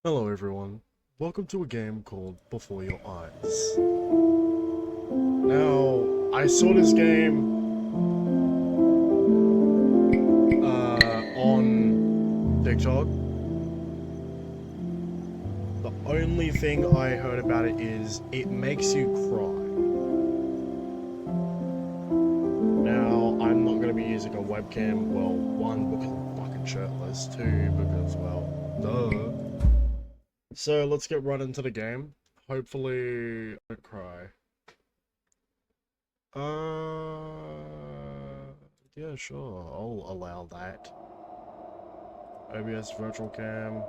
Hello everyone, welcome to a game called Before Your Eyes. Now, I saw this game on TikTok. The only thing I heard about it is it makes you cry. Now, I'm not going to be using a webcam, well, one, because I'm fucking shirtless, two, because, well, duh. So let's get right into the game. Hopefully I don't cry. Yeah, sure, I'll allow that. OBS virtual cam.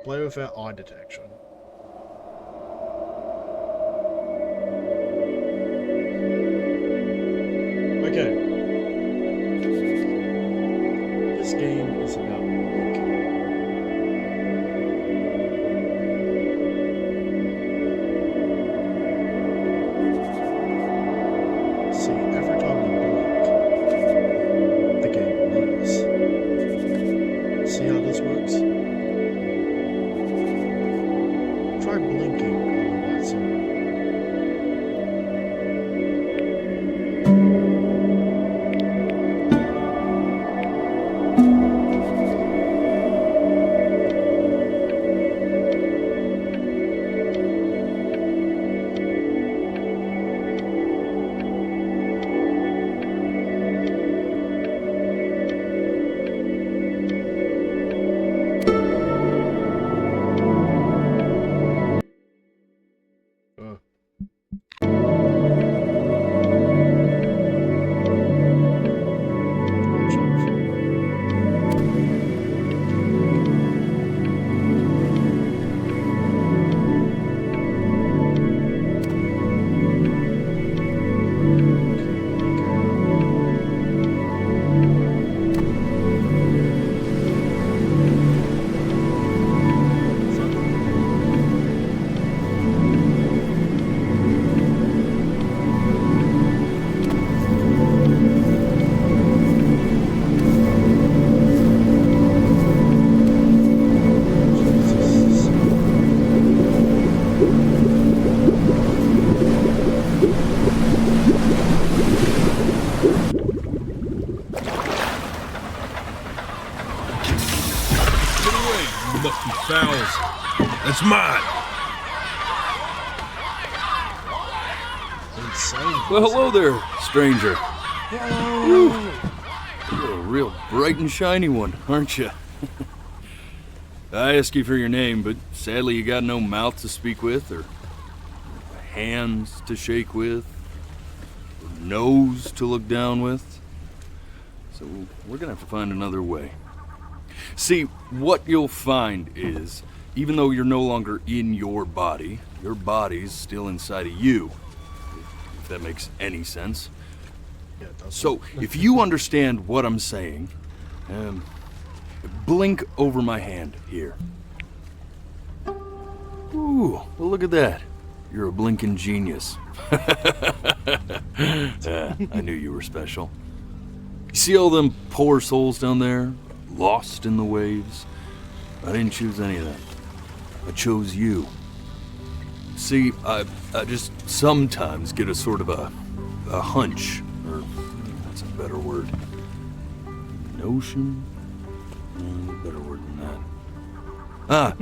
Play without eye detection. Okay. This game is about blinking. See, every time you blink, the game moves. See how this works? Try blinking on the right side. Lucky fowls. That's mine. Insane. Well, hello there, stranger. Hello. You're a real bright and shiny one, aren't you? I asked you for your name, but sadly you got no mouth to speak with, or hands to shake with, or nose to look down with. So we're gonna have to find another way. See, what you'll find is, even though you're no longer in your body's still inside of you, if that makes any sense. Yeah, it does. So, if you understand what I'm saying, blink over my hand here. Ooh, well, look at that. You're a blinking genius. I knew you were special. You see all them poor souls down there, lost in the waves? I didn't choose any of that. I chose you. See, I just sometimes get a sort of a hunch, or that's a better word. Notion? Better word than that.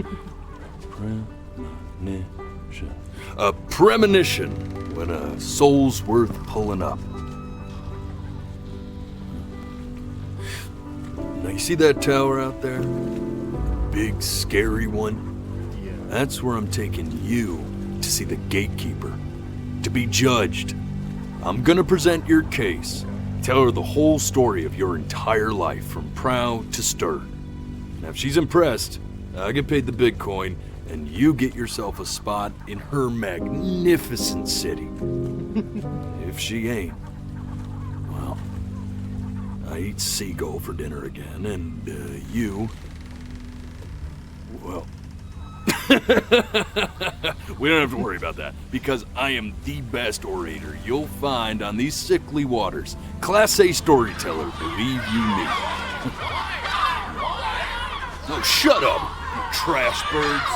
Premonition. A premonition when a soul's worth pulling up. Now you see that tower out there? Big, scary one? Yeah. That's where I'm taking you to see the gatekeeper, to be judged. I'm gonna present your case, tell her the whole story of your entire life from prow to stir. Now if she's impressed, I get paid the Bitcoin, and you get yourself a spot in her magnificent city. If she ain't, well, I eat seagull for dinner again, and you, well, we don't have to worry about that, because I am the best orator you'll find on these sickly waters. Class A storyteller, believe you me. No, shut up! you trash birds.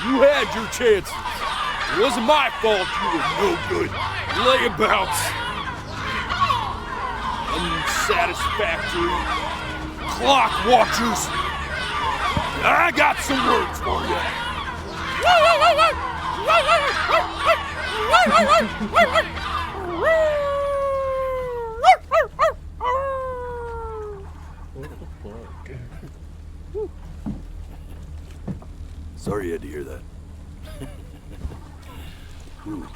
You had your chances. It wasn't my fault you were no good. Layabouts. Unsatisfactory clock watchers. I got some words for you. What the fuck? Sorry you had to hear that. Ooh.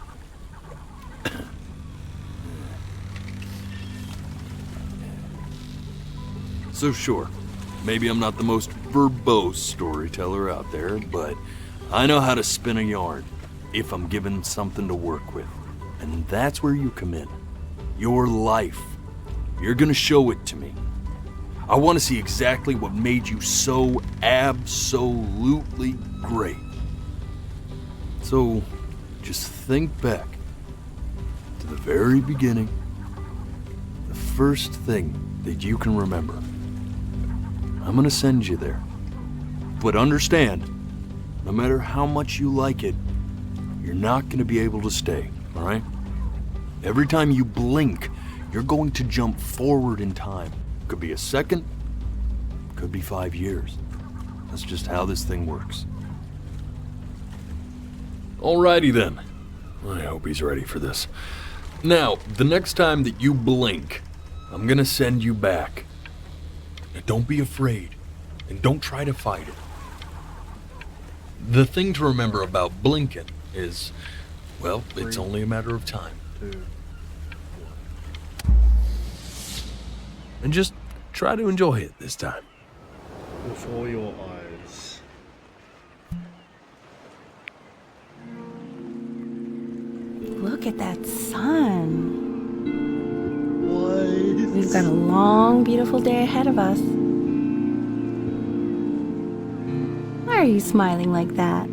So sure, maybe I'm not the most verbose storyteller out there, but I know how to spin a yarn if I'm given something to work with. And that's where you come in. Your life. You're gonna show it to me. I want to see exactly what made you so absolutely great. So, just think back to the very beginning, the first thing that you can remember. I'm gonna send you there. But understand, no matter how much you like it, you're not gonna be able to stay, all right? Every time you blink, you're going to jump forward in time. Could be a second, could be 5 years. That's just how this thing works. Alrighty then. I hope he's ready for this. Now, the next time that you blink, I'm gonna send you back. Now, don't be afraid, and don't try to fight it. The thing to remember about blinking is, well, it's only a matter of time. 2. And just try to enjoy it this time. Before your eyes. Look at that sun. What? We've got a long, beautiful day ahead of us. Why are you smiling like that?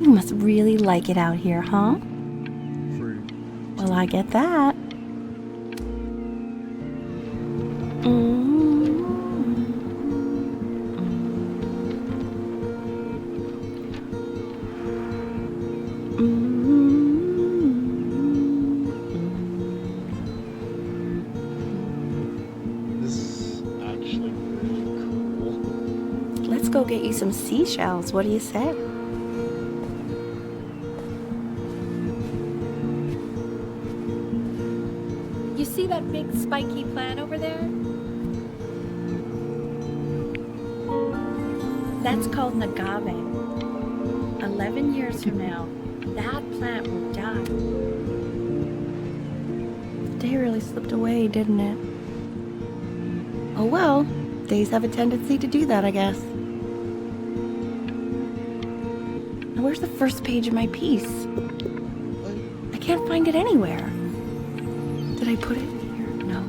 You must really like it out here, huh? Fruit. Well, I get that. Mm. This is actually really cool. Let's go get you some seashells. What do you say? You see that big spiky plant over there? That's called an agave. 11 years from now, that plant will die. The day really slipped away, didn't it? Oh well, days have a tendency to do that, I guess. Now where's the first page of my piece? I can't find it anywhere. Did I put it here? No.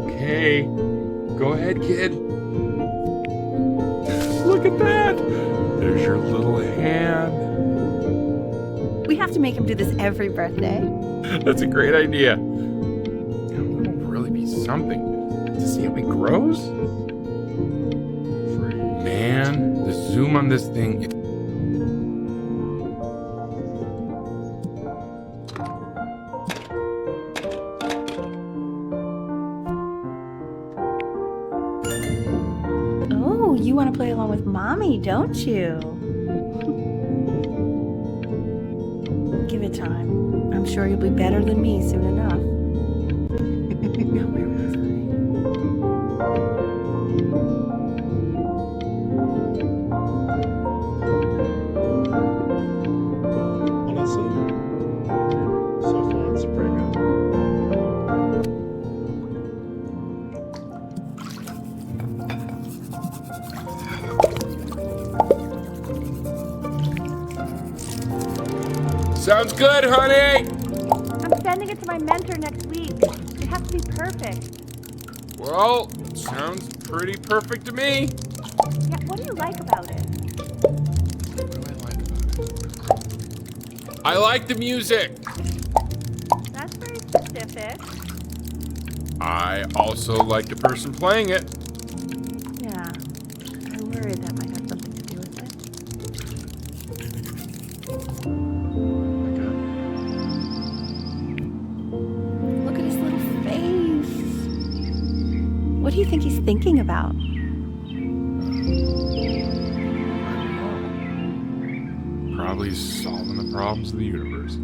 4. Okay, go ahead, kid. Look at that. There's your little hand. We have to make him do this every birthday. That's a great idea. It will really be something to see how he grows. 3. Man, the zoom on this thing. Oh, you want to play along with Mommy, don't you? Give it time. I'm sure you'll be better than me soon enough. Now, where was Honestly, so far it's pretty good. Sounds good, honey. I'm sending it to my mentor next week. It has to be perfect. Well, sounds pretty perfect to me. Yeah, what do you like about it? What do I like about it? I like the music. That's very with it. I also like the person playing it. Yeah. I worry that might have something to do with it. Look at his little face. What do you think he's thinking about? Probably solving the problems of the universe.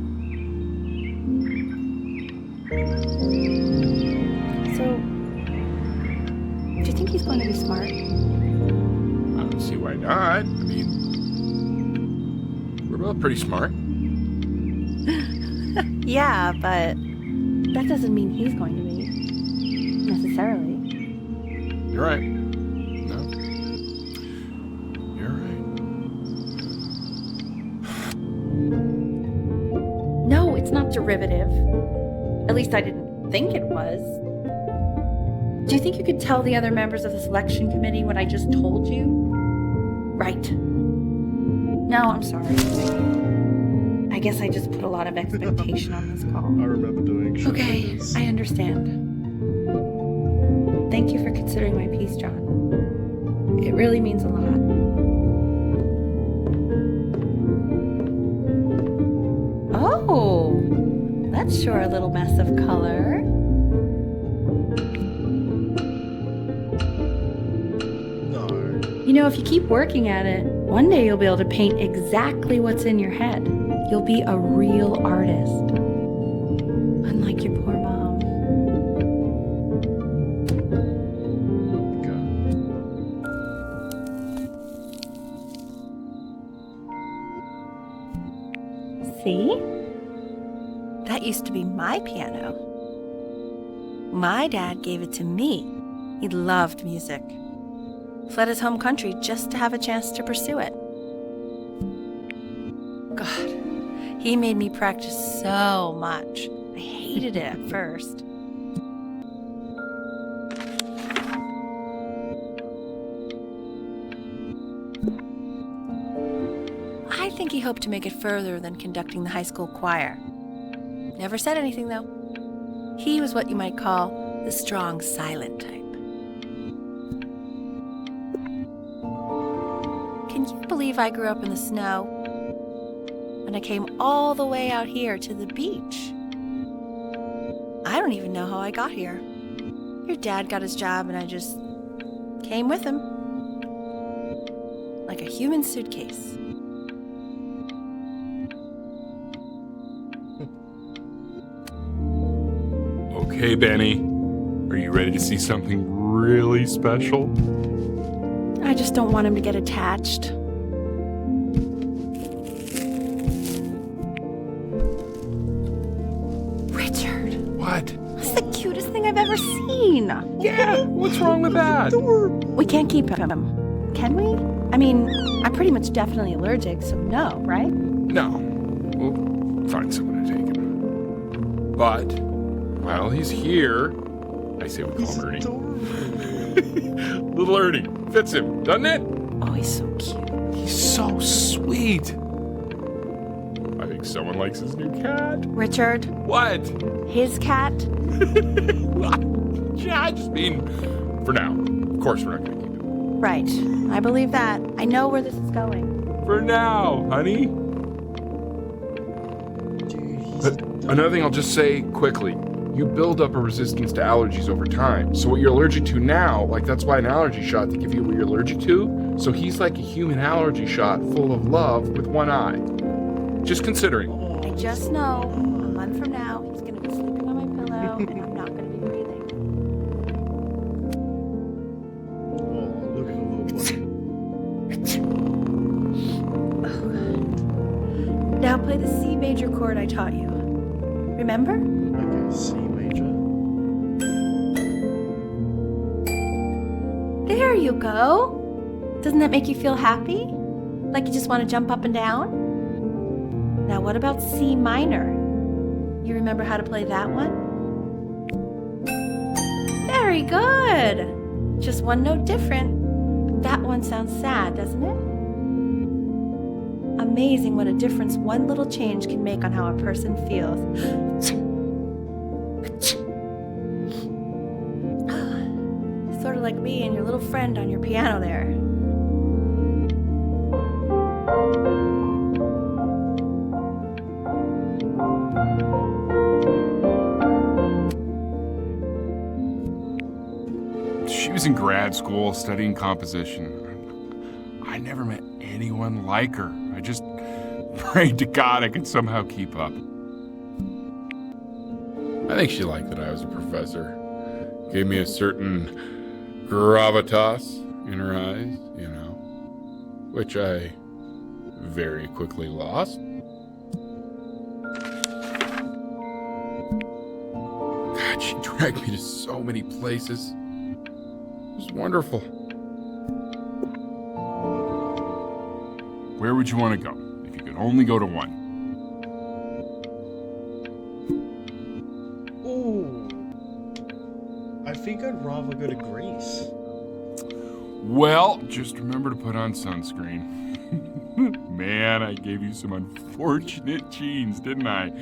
So, do you think he's going to be smart? I don't see why not. I mean, we're both pretty smart. Yeah, but that doesn't mean he's going to be. Necessarily. You're right. No. You're right. No, it's not derivative. At least I didn't think it was. Do you think you could tell the other members of the selection committee what I just told you? Right. No, I'm sorry. I guess I just put a lot of expectation on this call. I remember doing shit Okay, like this. I understand. Thank you for considering my piece, John. It really means a lot. Oh, that's sure a little mess of color. No. You know, if you keep working at it, one day you'll be able to paint exactly what's in your head. You'll be a real artist. Unlike your poor mom. Okay. See? That used to be my piano. My dad gave it to me. He loved music. Fled his home country just to have a chance to pursue it. God, he made me practice so much. I hated it at first. I think he hoped to make it further than conducting the high school choir. Never said anything, though. He was what you might call the strong, silent type. Can you believe I grew up in the snow? And I came all the way out here to the beach. I don't even know how I got here. Your dad got his job and I just came with him. Like a human suitcase. Okay, Benny. Are you ready to see something really special? I just don't want him to get attached. Richard, What? that's the cutest thing I've ever seen. Yeah, what's wrong with that? We can't keep him, can we? I mean, I'm pretty much definitely allergic, so no, right? No. We'll find someone to take him. But, while he's here, I say we call He's him Ernie. adorable. Little Ernie. Fits him, doesn't it? Oh, he's so cute. He's so sweet. I think someone likes his new cat. Richard, What? his cat? Yeah, I just mean, for now. Of course we're not going to keep him. Right, I believe that. I know where this is going. For now, honey. Dude, he's But another thing I'll just say quickly. You build up a resistance to allergies over time. So what you're allergic to now, like that's why an allergy shot to give you what you're allergic to. So he's like a human allergy shot full of love with one eye. Just considering. I just know a month from now, he's going to be sleeping on my pillow and I'm not going to be breathing. Oh, look at the little one. Now play the C major chord I taught you. Remember? Okay, C major. There you go. Doesn't that make you feel happy? Like you just want to jump up and down? Now what about C minor? You remember how to play that one? Very good. Just one note different. But that one sounds sad, doesn't it? Amazing what a difference one little change can make on how a person feels. Sort of like me and your little friend on your piano there. She was in grad school studying composition. I never met anyone like her. I just prayed to God I could somehow keep up. I think she liked that I was a professor. Gave me a certain gravitas in her eyes, you know, which I very quickly lost. God, she dragged me to so many places. It was wonderful. Where would you want to go if you could only go to one? Ooh. I think I'd rather go to Greece. Well, just remember to put on sunscreen. Man, I gave you some unfortunate genes, didn't I?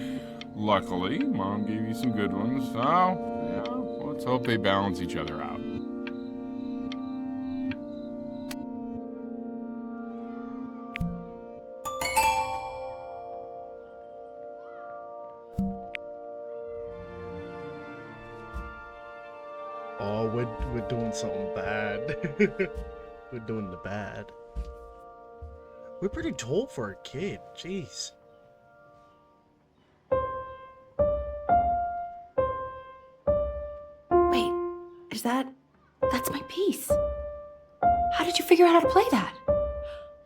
Luckily, Mom gave you some good ones, so yeah, let's hope they balance each other out. Oh, we're doing something bad. We're doing the bad. We're pretty tall for a kid. Jeez. Wait, that's my piece. How did you figure out how to play that?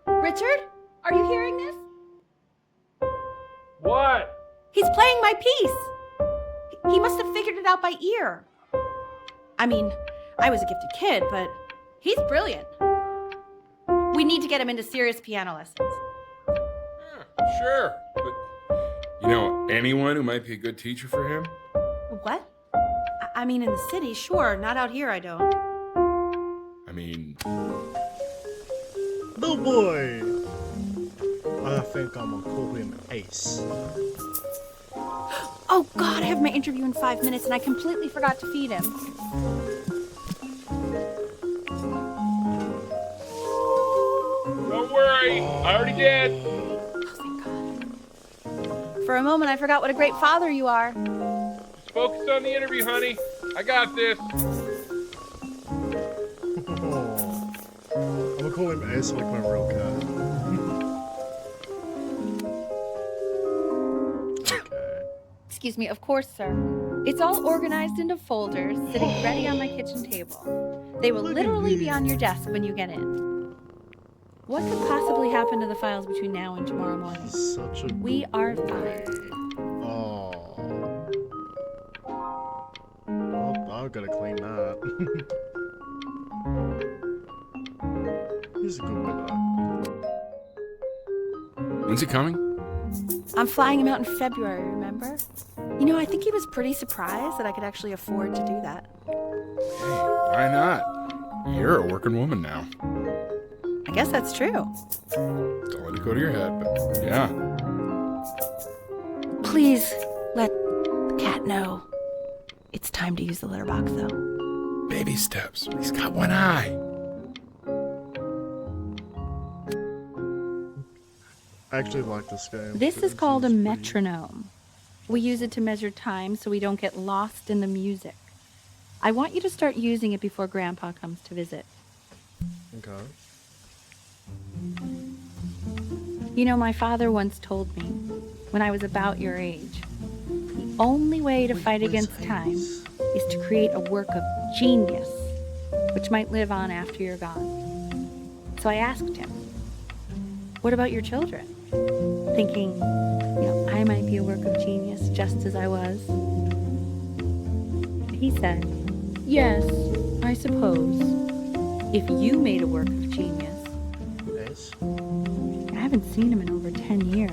Richard, are you hearing this? What? He's playing my piece. He must have figured it out by ear. I mean, I was a gifted kid, but he's brilliant. We need to get him into serious piano lessons. Yeah, sure, but you know anyone who might be a good teacher for him? What? I mean, in the city, sure. Not out here, I don't. I mean, Little boy. I think I'm gonna call him Ace. Oh, God, I have my interview in 5 minutes, and I completely forgot to feed him. don't worry, I already did. Oh, thank God. For a moment, I forgot what a great father you are. Just focus on the interview, honey. I got this. I'm gonna call him Ace like my real cat. Okay. Excuse me, of course, sir. It's all organized into folders, sitting ready on my kitchen table. They will Look at literally be these. on your desk when you get in. What could possibly happen to the files between now and tomorrow morning? He's such a We are good fine. boy. Oh, I've gotta clean that. He's a good boy though. When's he coming? I'm flying him out in February, remember? You know, I think he was pretty surprised that I could actually afford to do that. Hey, why not? You're a working woman now. I guess that's true. Don't let it go to your head, but yeah. Please let the cat know. It's time to use the litter box, though. Baby steps. He's got one eye. I actually like this game. This is It's called a pretty- metronome. We use it to measure time so we don't get lost in the music. I want you to start using it before Grandpa comes to visit. Okay. You know, my father once told me, when I was about your age, the only way to fight Where's against time Ace? is to create a work of genius, which might live on after you're gone. So I asked him, what about your children? Thinking, I might be a work of genius just as I was. He said, yes, I suppose, if you made a work of genius. Ace? I haven't seen him in over 10 years.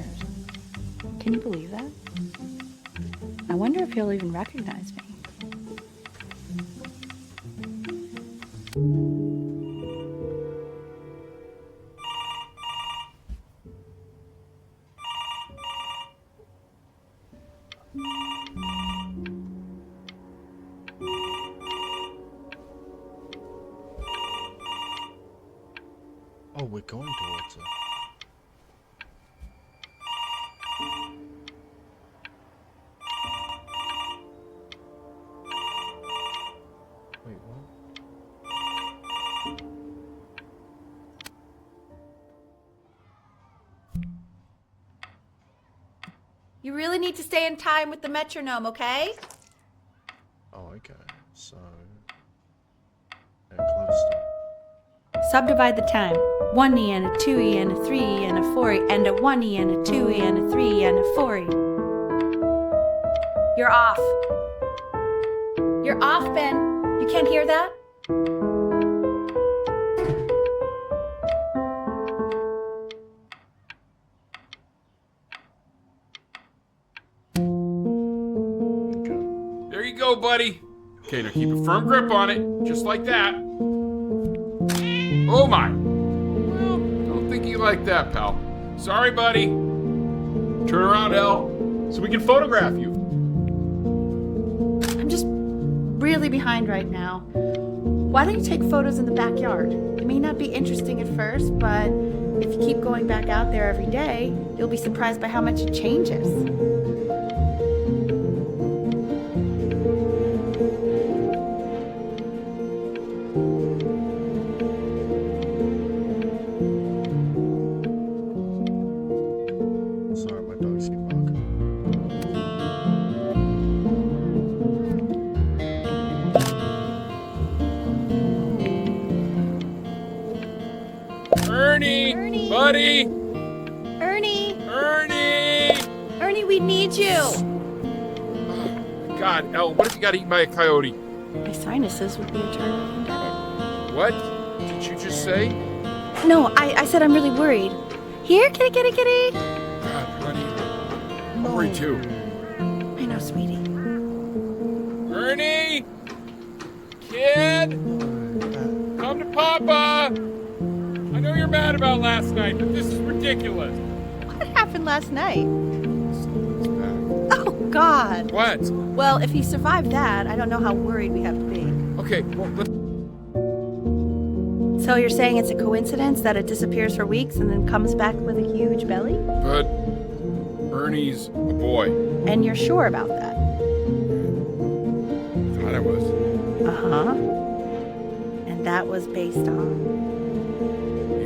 Can you believe that? I wonder if he'll even recognize me. Oh, we're going towards it. Wait, what? You really need to stay in time with the metronome, okay? Oh, okay. So... yeah, close to... Subdivide the time. 1E and a 2E and a 3E and a 4E and a 1E and a 2E and a 3E and a 4E. You're off. You're off, Ben. You can't hear that? Okay. There you go, buddy. Okay, now keep a firm grip on it, just like that. Oh my. Well, don't think you like that, pal. Sorry, buddy. Turn around, L, so we can photograph you. I'm just really behind right now. Why don't you take photos in the backyard? It may not be interesting at first, but if you keep going back out there every day, you'll be surprised by how much it changes. Sorry, my dogs keep barking. Ernie, Ernie. buddy, Ernie! Ernie. Ernie, we need you! God, L, what if you got eaten by a coyote? My sinuses would be eternally indebted. What did you just say? No, I said I'm really worried. Here, kitty, kitty, kitty! God, honey, I'm worried too. I know, sweetie. Ernie, kid, come to Papa. I know you're mad about last night, but this is ridiculous. What happened last night? It's bad. Oh, God. What? Well, if he survived that, I don't know how worried we have to be. Okay, well, let's... So you're saying it's a coincidence that it disappears for weeks and then comes back with a huge belly? But Ernie's a boy. And you're sure about that? Thought I was. Uh-huh. And that was based on...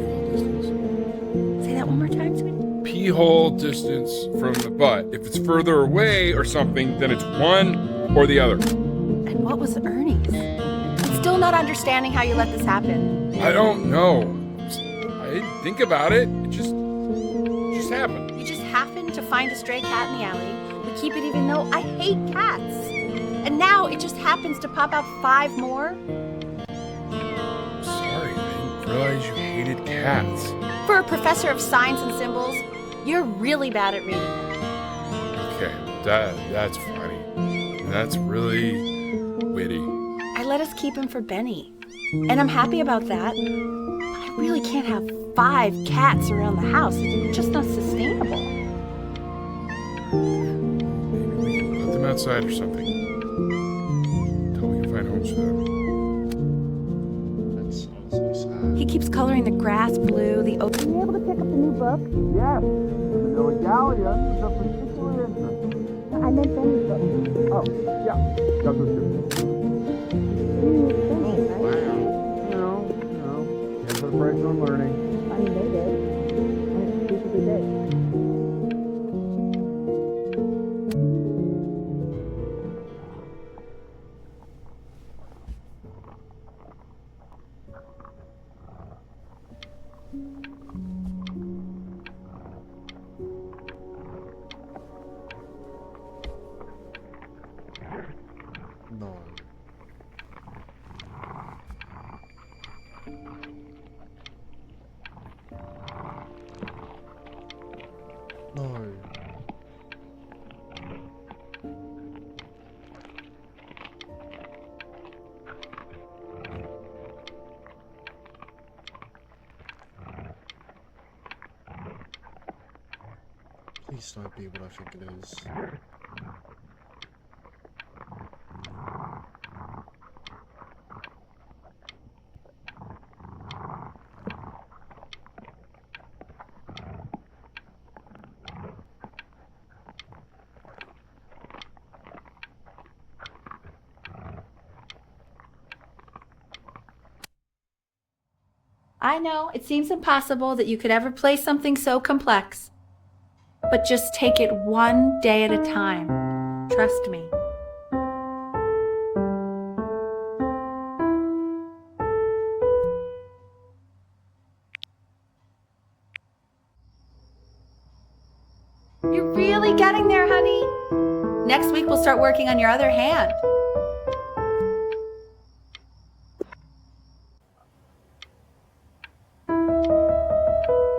Pee-hole distance. Say that one more time, sweetie. Pee-hole distance from the butt. If it's further away or something, then it's one or the other. And what was Ernie's? I'm still not understanding how you let this happen. I don't know. I didn't think about it. It just happened. You just happened to find a stray cat in the alley. We keep it even though I hate cats. And now it just happens to pop out 5 more? Sorry, I didn't realize you hated cats. For a professor of signs and symbols, you're really bad at reading. Okay, that's funny. That's really witty. I let us keep him for Benny. And I'm happy about that. But I really can't have 5 cats around the house. It's just not sustainable. Maybe we can let them outside or something. Until we can find homes for them. That sounds so sad. He keeps coloring the grass blue, the oak. Are you able to pick up the new book? Yes, the Galleon is of particular interest. I meant Benny's book. Oh, yeah, got those two. Can't put a price on learning. I mean, they did. And it's stupidly big. No. No. Please don't be what I think it is. I know it seems impossible that you could ever play something so complex. But just take it one day at a time. Trust me. You're really getting there, honey. Next week we'll start working on your other hand.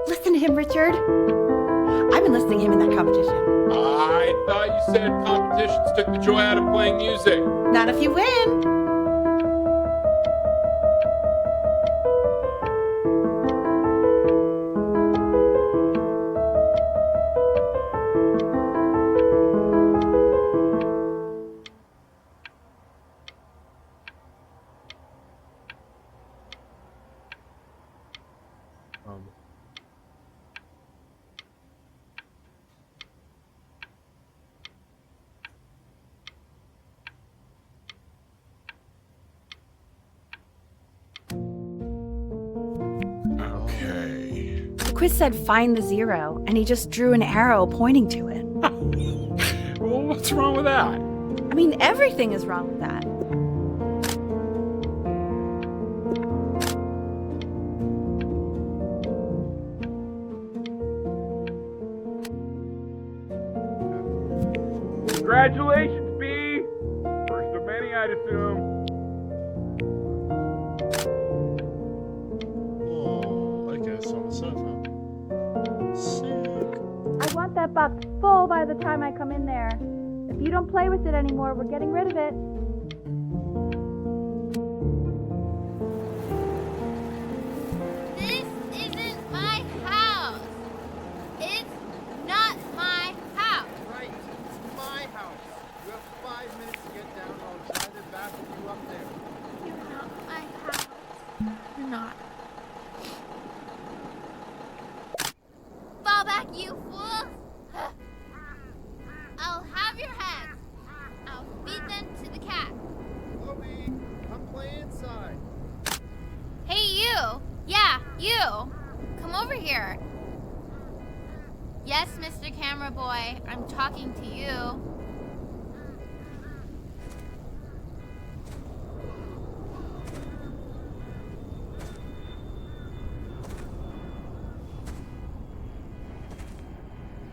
Listen to him, Richard. I've been listening to him in that competition. I thought you said competitions took the joy out of playing music. Not if you win. Um, Okay. The quiz said find the zero, and he just drew an arrow pointing to it. Well, what's wrong with that? I mean, everything is wrong with that. Congratulations, B. First of many, I'd assume. oh, okay, so on the sofa. Sick. I want that box full by the time I come in there. If you don't play with it anymore, we're getting rid of it. This isn't my house. It's not my house. Right, it's my house. You have 5 minutes to get down, or I'll try to baffle you up there. You're not my house. You're not. Fall back, you fool. I'll have your hands. I'll feed them to the cat. Chloe, come play inside. Hey, you. Yeah, you. Come over here. Yes, Mr. Camera Boy, I'm talking to you.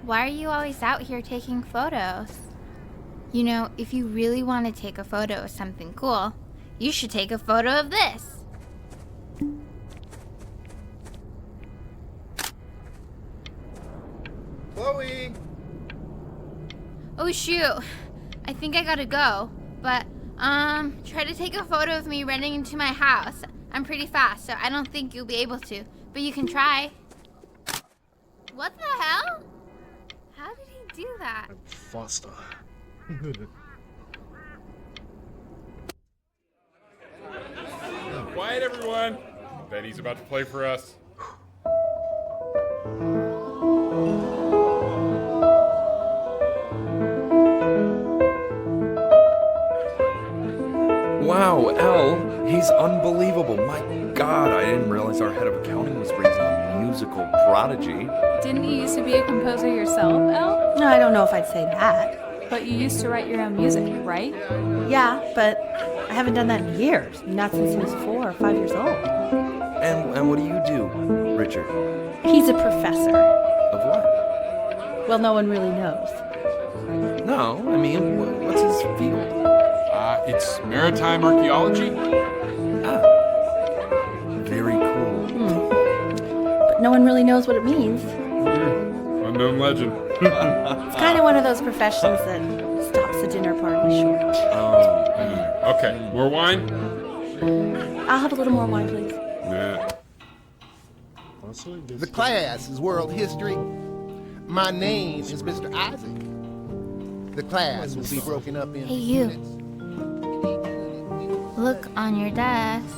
Why are you always out here taking photos? You know, if you really want to take a photo of something cool, you should take a photo of this. Chloe! Oh shoot, I think I gotta go. But, try to take a photo of me running into my house. I'm pretty fast, so I don't think you'll be able to. But you can try. What the hell? How did he do that? I'm faster. Quiet, everyone. Bet he's about to play for us. Wow, L, he's unbelievable. My God, I didn't realize our head of accounting was raising a musical prodigy. Didn't you used to be a composer yourself, Elle? No, I don't know if I'd say that. But you used to write your own music, right? Yeah, but I haven't done that in years. Not since he was 4 or 5 years old. And what do you do, Richard? He's a professor. Of what? Well, no one really knows. No, I mean, what's his field? It's maritime archaeology. Ah, very cool. But no one really knows what it means. Unknown legend. It's kind of one of those professions that stops the dinner party short. Okay, more wine? I'll have a little more wine, please. Nah. Honestly, The class is world history. My name is Mr. Isaac. The class will be broken up into Hey, you. units. Look on your desk.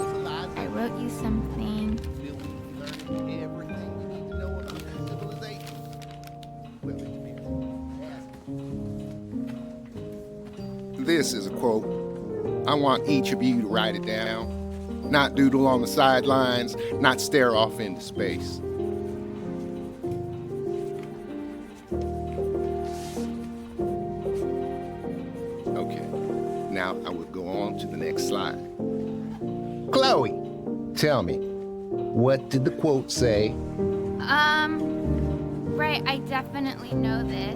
I wrote you something. Learning everything you need to know about civilization. Well, it depends. This is a quote. I want each of you to write it down. not doodle on the sidelines, not stare off into space. Okay, now I will go on to the next slide. Chloe, tell me, what did the quote say? Right, I definitely know this.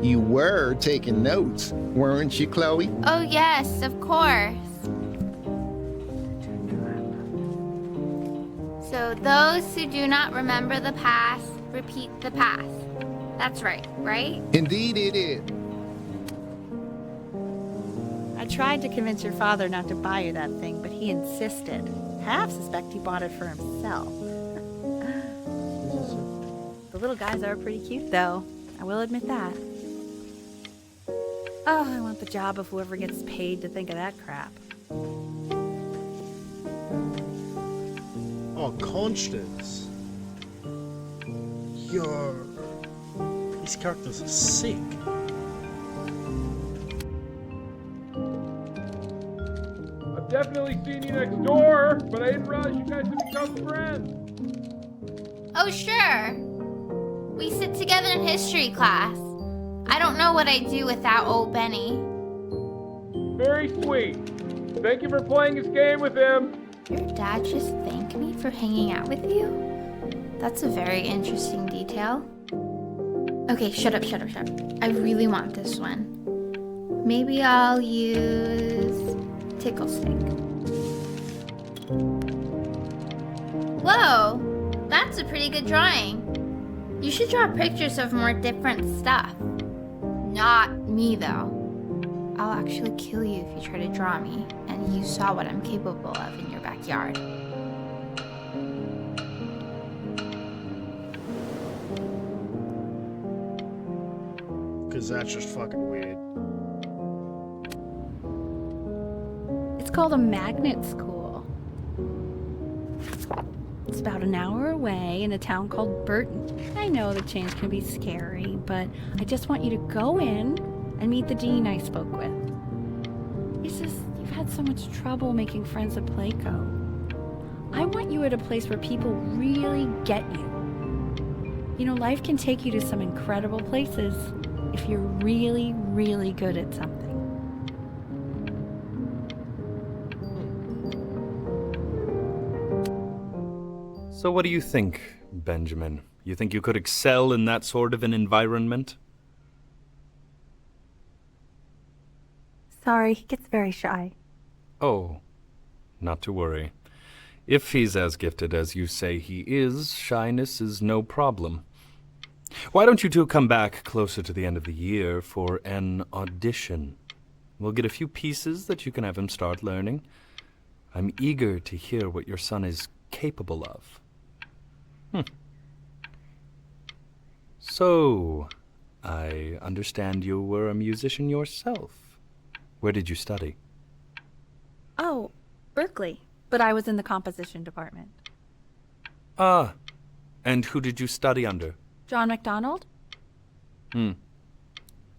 You were taking notes, weren't you, Chloe? Oh, yes, of course. So, those who do not remember the past, repeat the past. That's right, right? Indeed it is. I tried to convince your father not to buy you that thing, but he insisted. Half suspect he bought it for himself. The little guys are pretty cute, though. I will admit that. Oh, I want the job of whoever gets paid to think of that crap. Oh, Constance. Yo. These characters are sick. I've definitely seen you next door, but I didn't realize you guys had become friends. Oh, sure. We sit together in history class. I don't know what I'd do without old Benny. Very sweet. Thank you for playing this game with him. Your dad just thanked me for hanging out with you? That's a very interesting detail. Okay, shut up. I really want this one. Maybe I'll use Tickle Stick. Whoa, that's a pretty good drawing. You should draw pictures of more different stuff. Not me, though. I'll actually kill you if you try to draw me, and you saw what I'm capable of in your backyard. Because that's just fucking weird. It's called a magnet school. It's about an hour away in a town called Burton. I know the change can be scary, but I just want you to go in and meet the dean I spoke with. It's just, you've had so much trouble making friends at Playco. I want you at a place where people really get you. You know, life can take you to some incredible places if you're really, really good at something. So what do you think, Benjamin? You think you could excel in that sort of an environment? Sorry, he gets very shy. Oh, not to worry. If he's as gifted as you say he is, shyness is no problem. Why don't you two come back closer to the end of the year for an audition? We'll get a few pieces that you can have him start learning. I'm eager to hear what your son is capable of. So, I understand you were a musician yourself. Where did you study? Oh, Berkeley. But I was in the composition department. Ah, and who did you study under? John MacDonald? I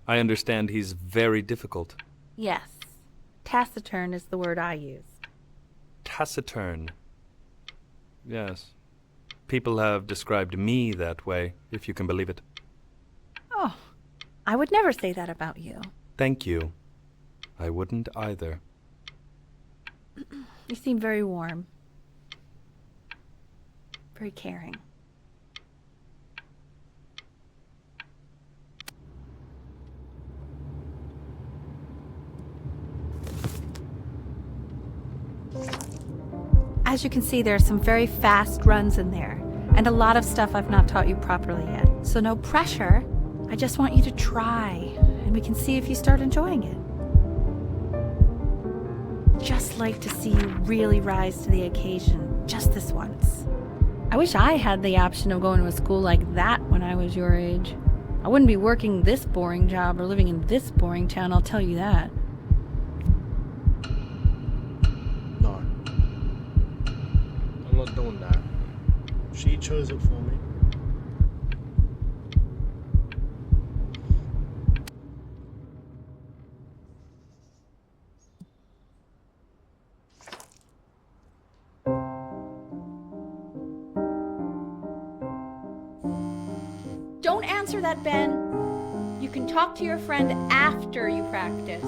understand he's very difficult. Yes. Taciturn is the word I use. Taciturn. Yes. People have described me that way, if you can believe it. Oh, I would never say that about you. Thank you. I wouldn't either. You seem very warm. Very caring. As you can see, there are some very fast runs in there, and a lot of stuff I've not taught you properly yet. So no pressure. I just want you to try, and we can see if you start enjoying it. Just like to see you really rise to the occasion, just this once. I wish I had the option of going to a school like that when I was your age. I wouldn't be working this boring job or living in this boring town, I'll tell you that. No. I'm not doing that. She chose it for me. answer that, Ben. You can talk to your friend after you practice.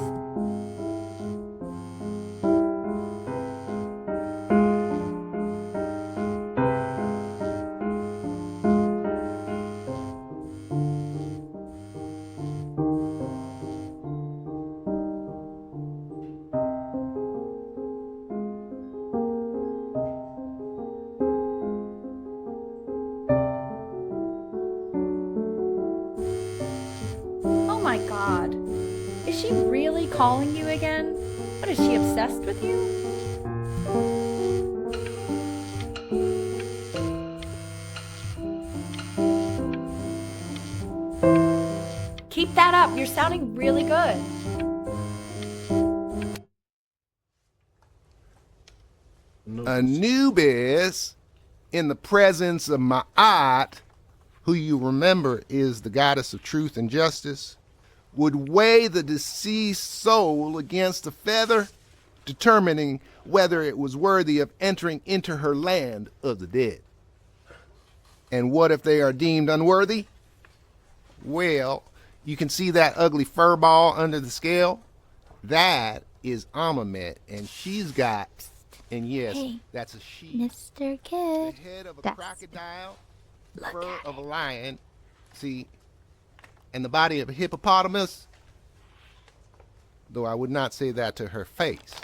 Oh my god. Is she really calling you again? What, is she obsessed with you? Keep that up. You're sounding really good. Anubis, in the presence of Ma'at, who you remember is the goddess of truth and justice, would weigh the deceased soul against a feather, determining whether it was worthy of entering into her land of the dead. And what if they are deemed unworthy? Well, you can see that ugly fur ball under the scale? That is Amamet, and she's got, and yes, Hey, that's a she. Mr. The Kid. head of a That's- crocodile, Look fur at of a lion, see, and the body of a hippopotamus, though I would not say that to her face.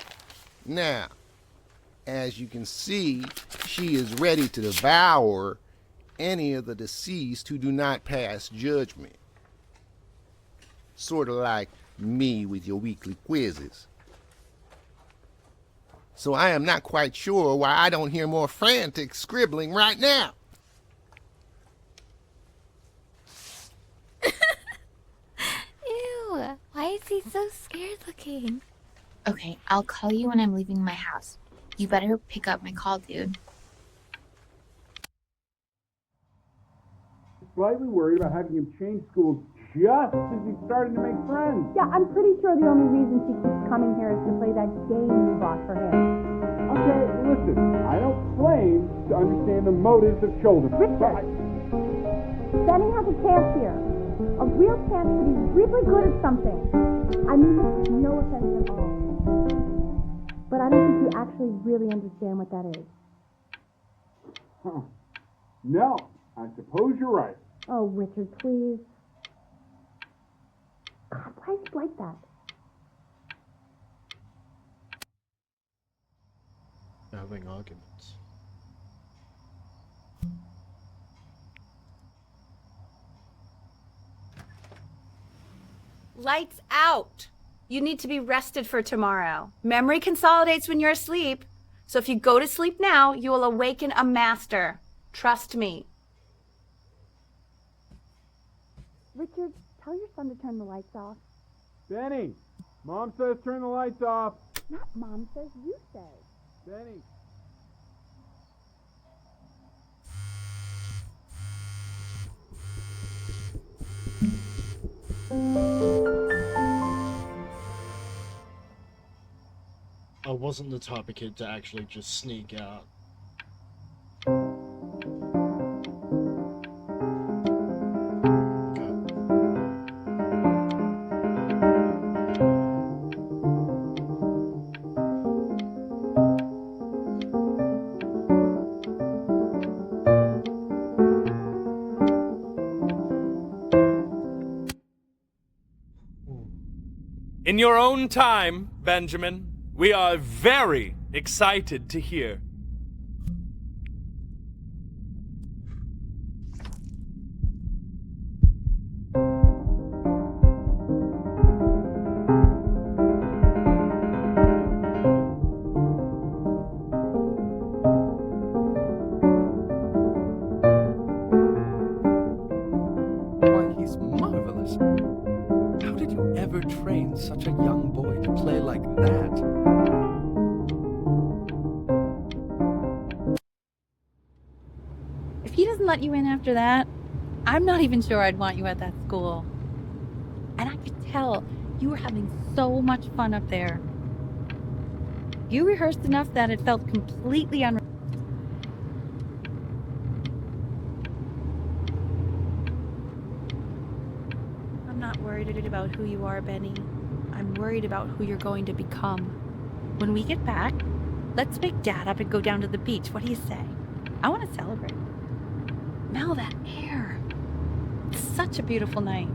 Now, as you can see, she is ready to devour any of the deceased who do not pass judgment. Sort of like me with your weekly quizzes. So I am not quite sure why I don't hear more frantic scribbling right now. Ew, why is he so scared looking? Okay, I'll call you when I'm leaving my house. You better pick up my call, dude. Slightly worried about having him change schools just as he's starting to make friends. Yeah, I'm pretty sure the only reason she keeps coming here is to play that game you bought for him. Okay, listen, I don't claim to understand the motives of children. Richard! Benny has a chance here. A real chance to be really good at something. I mean this with no offense at all. But I don't think you actually really understand what that is. Huh. No, I suppose you're right. Oh, Richard, please. God, why is he like that? Having arguments. Lights out. You need to be rested for tomorrow. Memory consolidates when you're asleep. So if you go to sleep now, you will awaken a master. Trust me. Richard, tell your son to turn the lights off. Benny, Mom says turn the lights off. Not Mom says, you say. Benny. I wasn't the type of kid to actually just sneak out. Okay. In your own time, Benjamin, we are very excited to hear. Why, he's marvelous. How did you ever train such a young boy to play like that? If he doesn't let you in after that, I'm not even sure I'd want you at that school. And I could tell you were having so much fun up there. You rehearsed enough that it felt completely unreal. about who you are, Benny. I'm worried about who you're going to become. When we get back, let's wake Dad up and go down to the beach. What do you say? I want to celebrate. Smell that air. It's such a beautiful night.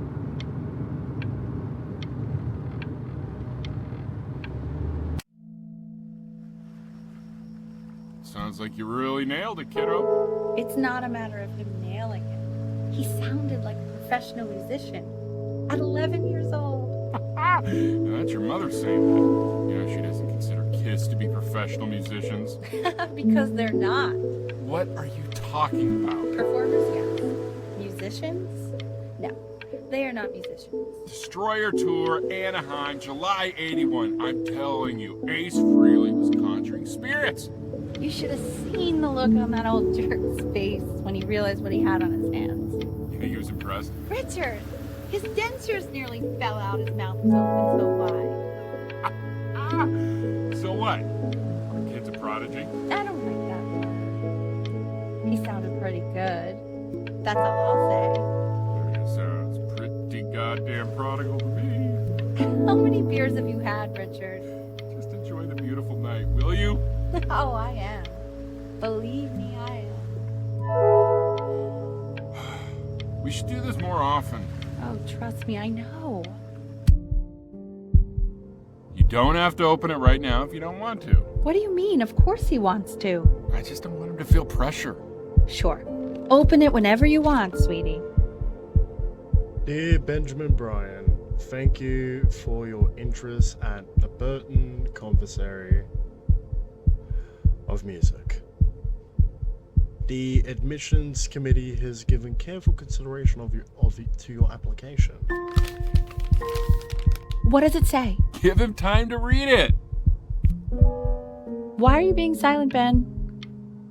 Sounds like you really nailed it, kiddo. It's not a matter of him nailing it. He sounded like a professional musician at 11 years old. Now, that's your mother saying that. You know, she doesn't consider kids to be professional musicians. Because they're not. What are you talking about? Performers, yes. Musicians? No, they are not musicians. Destroyer Tour, Anaheim, July 81. I'm telling you, Ace Frehley was conjuring spirits. You should have seen the look on that old jerk's face when he realized what he had on his hands. You think he was impressed? Richard! His dentures nearly fell out. His mouth was open so wide. So what? Our kid's a prodigy? I don't like that word. He sounded pretty good. That's all I'll say. It sounds pretty goddamn prodigal to me. How many beers have you had, Richard? Just enjoy the beautiful night, will you? Oh, I am. Believe me, I am. We should do this more often. Oh, trust me, I know. You don't have to open it right now if you don't want to. What do you mean? Of course he wants to. I just don't want him to feel pressure. Sure. Open it whenever you want, sweetie. Dear Benjamin Bryan, thank you for your interest at the Burton Conservatory of Music. The admissions committee has given careful consideration to your application. What does it say? Give him time to read it. Why are you being silent, Ben?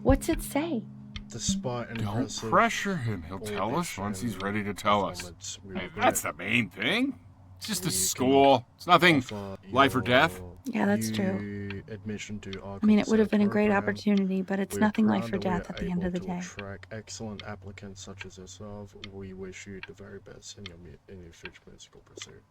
What's it say? Despite an Don't impressive pressure him. He'll tell us once he's ready to tell us. performance, we Hey, regret that's the main thing. It's just a we school. It's nothing offer life or death. Yeah, that's you true. Admission to our I mean, it would have been a concert great program. opportunity, but it's We're nothing proud life or that we death are at the end of the able to day. attract excellent applicants such as yourself. We wish you the very best in your future musical pursuit.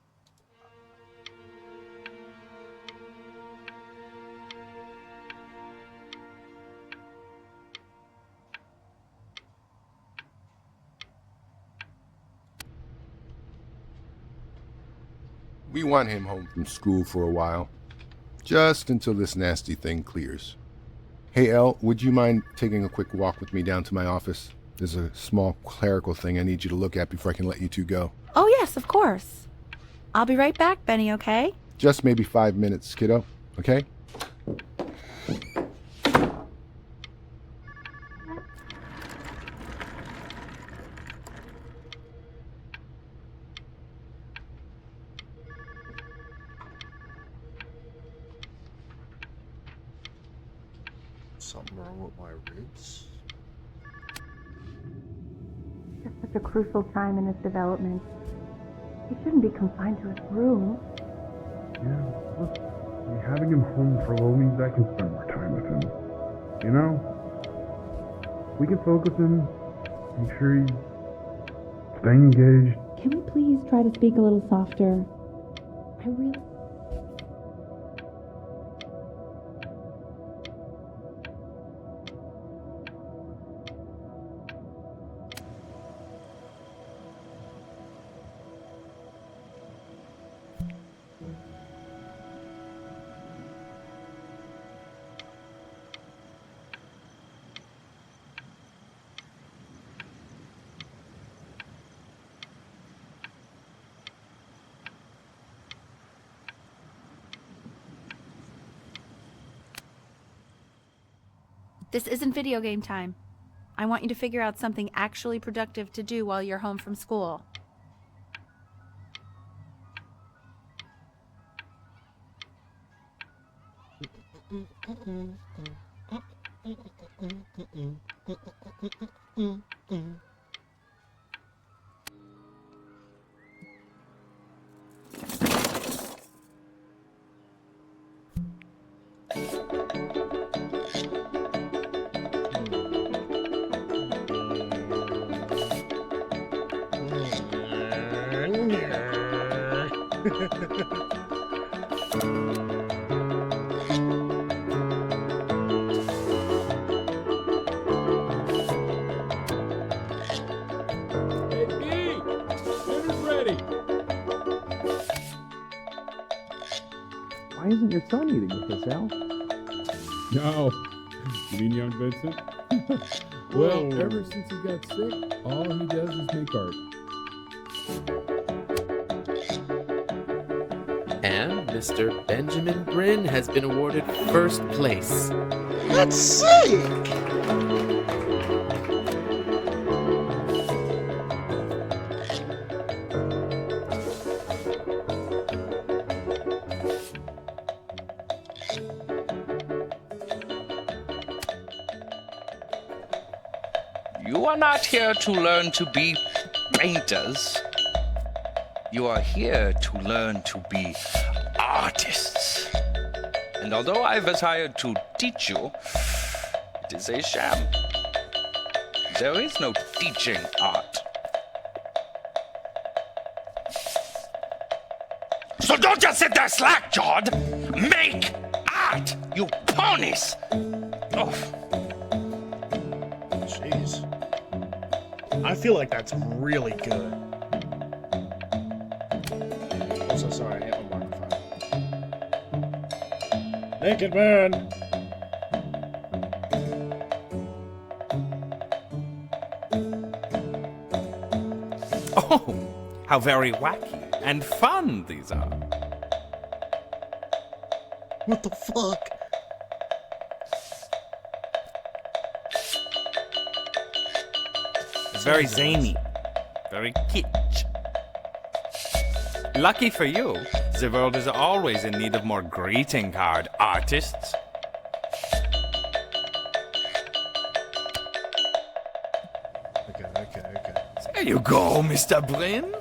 We want him home from school for a while. Just until this nasty thing clears. Hey, Elle, would you mind taking a quick walk with me down to my office? There's a small clerical thing I need you to look at before I can let you two go. Oh, yes, of course. I'll be right back, Benny, okay? Just maybe 5 minutes, kiddo, okay? Something wrong with my ribs? Just such a crucial time in his development. He shouldn't be confined to his room. Yeah, look, having him home for a little means I can spend more time with him. You know? We can focus him, make sure he's staying engaged. Can we please try to speak a little softer? I really... This isn't video game time. I want you to figure out something actually productive to do while you're home from school. Why isn't your son eating with us, Al? No. You mean young Vincent? Well, ever since he got sick, all he does is make art. And Mr. Benjamin Bryn has been awarded first place. That's sick! You are not here to learn to be painters. You are here to learn to be artists. And although I was hired to teach you, it is a sham. There is no teaching art. So don't just sit there slack-jawed. Make art, you ponies! Oh. Jeez. I feel like that's really good. I'm so sorry, I hit my microphone. Naked man! Oh, how very wacky and fun these are. What the fuck? It's very zany, very kitsch. Lucky for you, the world is always in need of more greeting card artists. Okay. There you go, Mr. Bryn.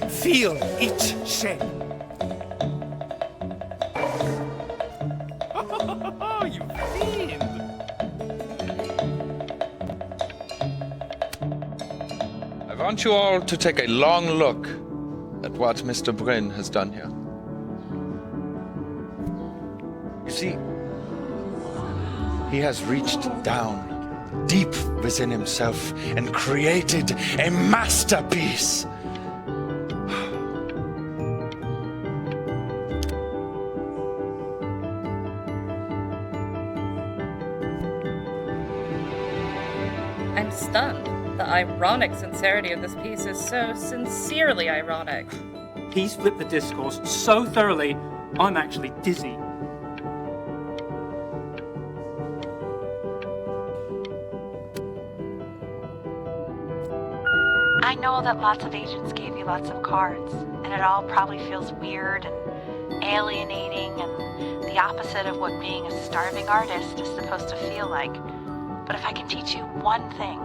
Feel each shape. Oh, you fiend! I want you all to take a long look at what Mr. Bryn has done here. You see, he has reached down deep within himself and created a masterpiece. I'm stunned. The ironic sincerity of this piece is so sincerely ironic. He's flipped the discourse so thoroughly, I'm actually dizzy. I know that lots of agents gave you lots of cards, and it all probably feels weird and alienating and the opposite of what being a starving artist is supposed to feel like. But if I can teach you one thing,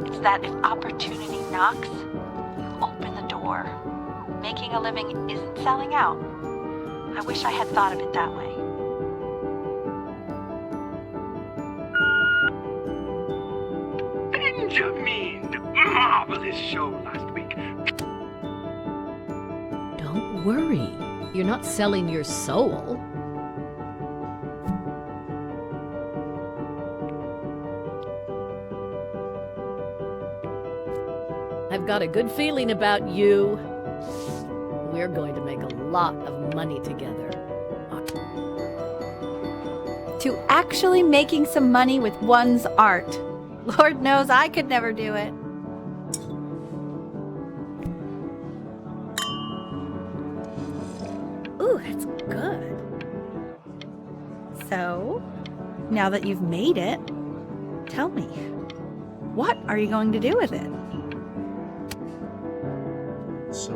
it's that if opportunity knocks, you open the door. Making a living isn't selling out. I wish I had thought of it that way. Benjamin! Marvelous show last week. Don't worry. You're not selling your soul. I've got a good feeling about you. We're going to make a lot of money together. To actually making some money with one's art. Lord knows I could never do it. Ooh, that's good. So, now that you've made it, tell me, what are you going to do with it? So,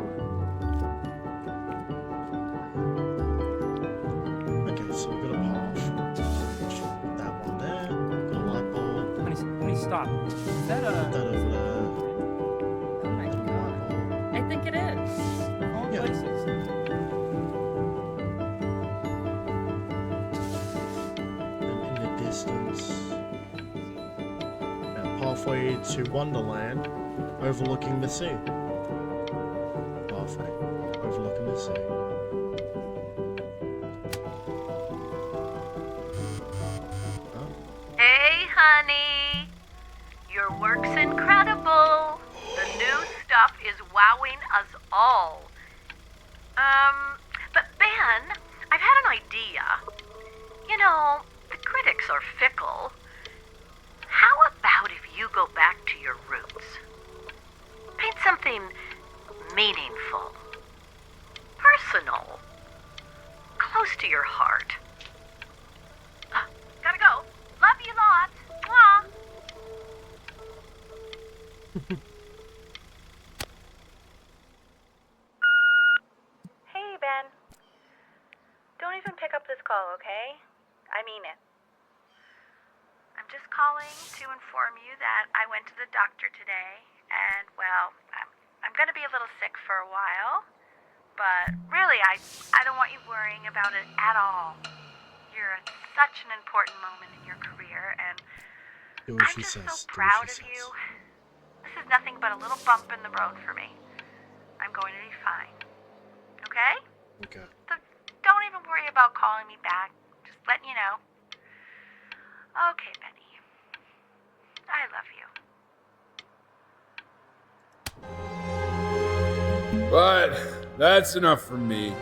okay, so we're gonna polish that one there. Got a light bulb. Let me stop. Is that Put that over there. Oh my god. I think it is. Of all places. And in the distance, now halfway to Wonderland, overlooking the sea. Halfway, overlooking the sea. Hey, honey. Your work's incredible. The new stuff is wowing us all. But Ben, I've had an idea. You know, the critics are fickle. How about if you go back to your roots? Paint something meaningful, personal, close to your heart. Gotta go. Love you lots. Mwah. Hey, Ben. Don't even pick up this call, okay? I mean it. I'm just calling to inform you that I went to the doctor today, and, well, I'm gonna be a little sick for a while, but really, I don't want you worrying about it at all. You're at such an important moment in your career, and I'm just so proud of you. This is nothing but a little bump in the road for me. I'm going to be fine. Okay? Okay. So don't even worry about calling me back. Just letting you know. Okay, Benny. I love you. But that's enough from me.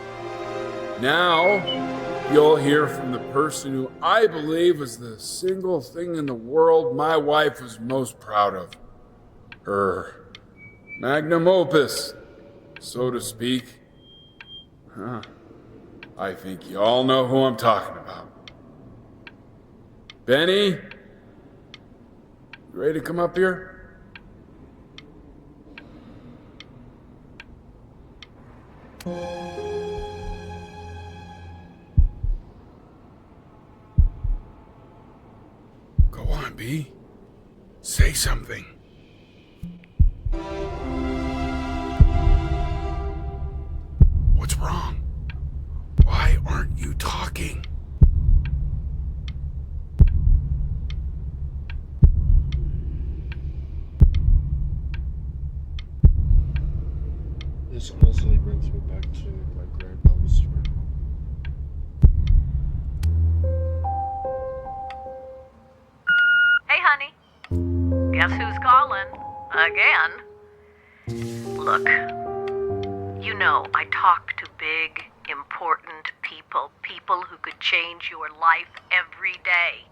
Now, you'll hear from the person who I believe was the single thing in the world my wife was most proud of. Her magnum opus, so to speak. I think you all know who I'm talking about. Benny? You ready to come up here? Go on, B. Say something. What's wrong? Why aren't you talking? This honestly brings me back to my grandmother's room. Hey, honey. Guess who's calling? Again. Look, you know I talk to big, important people who could change your life every day.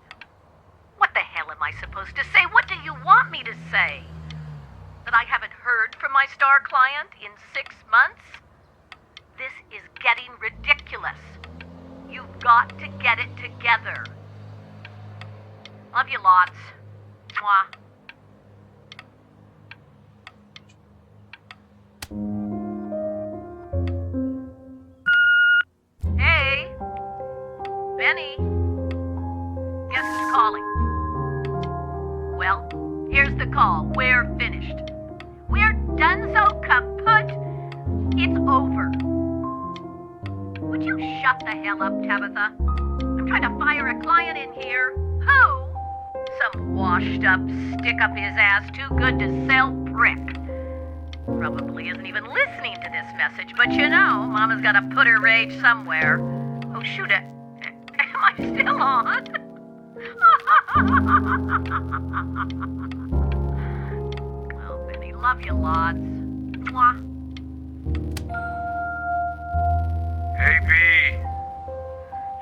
What the hell am I supposed to say? What do you want me to say? That I haven't heard from my star client in 6 months? This is getting ridiculous. You've got to get it together. Love you lots. Mwah. Hey, Benny. Guess who's calling? Well, here's the call. We're finished. We're donezo kaput. It's over. Would you shut the hell up, Tabitha? I'm trying to fire a client in here. Who? Some washed up, stick up his ass, too good to sell prick. Probably isn't even listening to this message, but you know, Mama's gotta put her rage somewhere. Oh, shoot it. Am I still on? Well, Benny, love you lots. Mwah. Hey, B.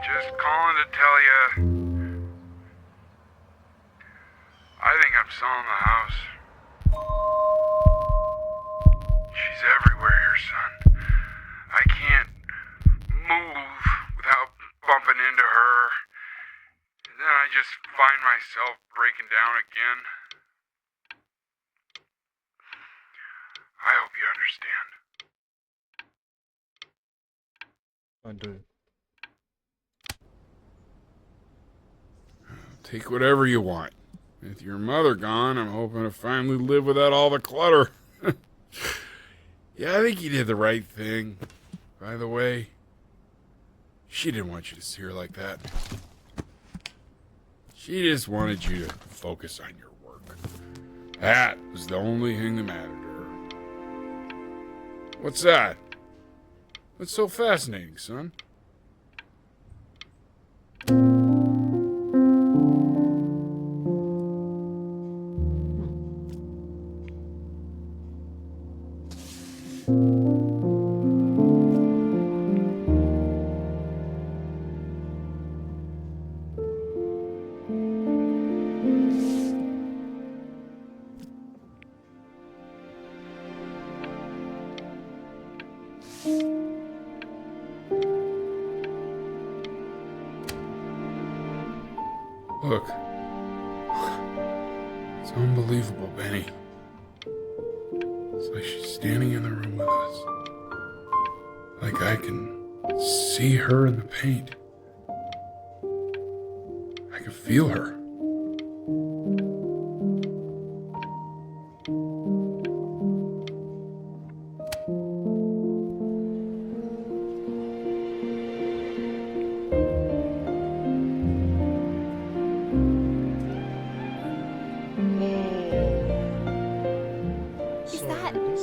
Just calling to tell you. I think I'm selling the house. She's everywhere here, son. I can't move without bumping into her. And then I just find myself breaking down again. I hope you understand. I do. Take whatever you want. With your mother gone, I'm hoping to finally live without all the clutter. Yeah, I think you did the right thing. By the way, she didn't want you to see her like that. She just wanted you to focus on your work. That was the only thing that mattered to her. What's that? What's so fascinating, son? Look. It's unbelievable, Benny. It's like she's standing in the room with us. Like I can see her in the paint. I can feel her.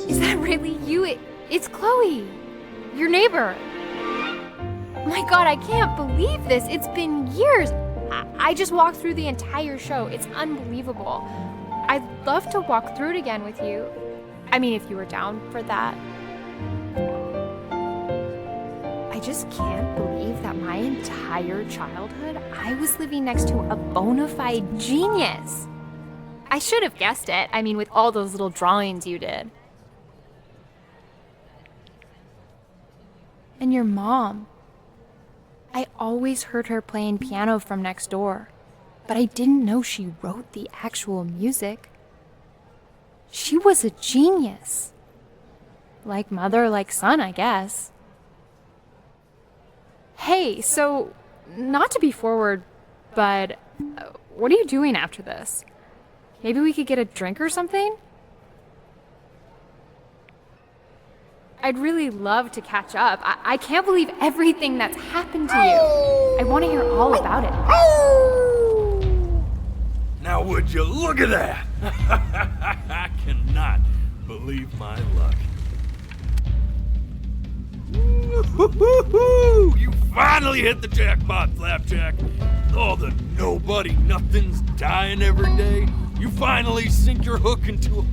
Is that really you? It's Chloe, your neighbor. My God, I can't believe this. It's been years. I just walked through the entire show. It's unbelievable. I'd love to walk through it again with you. I mean, if you were down for that. I just can't believe that my entire childhood, I was living next to a bona fide genius. I should have guessed it. I mean, with all those little drawings you did. And your mom. I always heard her playing piano from next door, but I didn't know she wrote the actual music. She was a genius. Like mother, like son, I guess. Hey, so, not to be forward, but what are you doing after this? Maybe we could get a drink or something? I'd really love to catch up. I can't believe everything that's happened to you. I want to hear all about it. Now would you look at that? I cannot believe my luck. Woo-hoo-hoo-hoo! You finally hit the jackpot, Flapjack. All the nobody nothings dying every day. You finally sink your hook into a...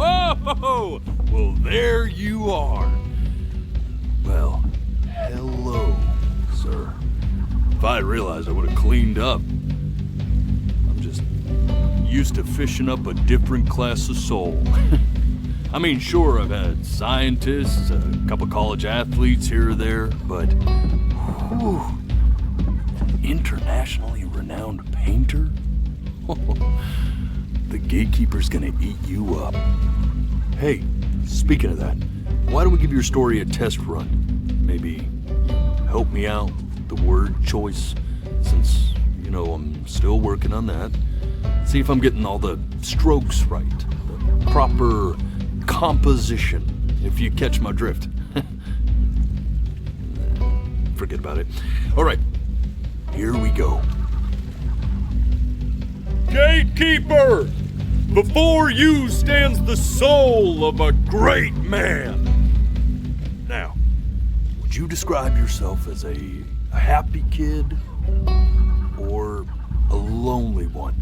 Oh! Well, there you are. Well, hello, sir. If I realized, I would have cleaned up. I'm just used to fishing up a different class of soul. I mean, sure, I've had scientists, a couple college athletes here or there, but... Whew, internationally renowned painter? The gatekeeper's gonna eat you up. Hey, speaking of that, why don't we give your story a test run? Maybe help me out with the word choice, since, you know, I'm still working on that. See if I'm getting all the strokes right, the proper composition, if you catch my drift. Forget about it. All right, here we go. Gatekeeper! Before you stands the soul of a great man. Now, would you describe yourself as a happy kid or a lonely one?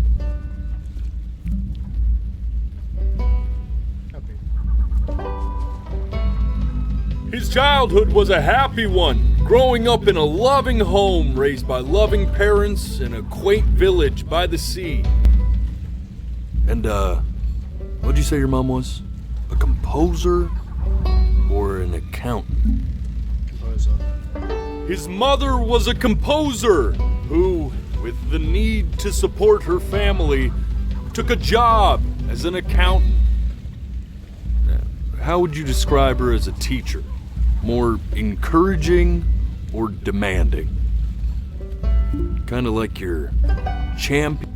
His childhood was a happy one, growing up in a loving home raised by loving parents in a quaint village by the sea. And, what'd you say your mom was? A composer or an accountant? Composer. His mother was a composer who, with the need to support her family, took a job as an accountant. How would you describe her as a teacher? More encouraging or demanding? Kind of like your champion.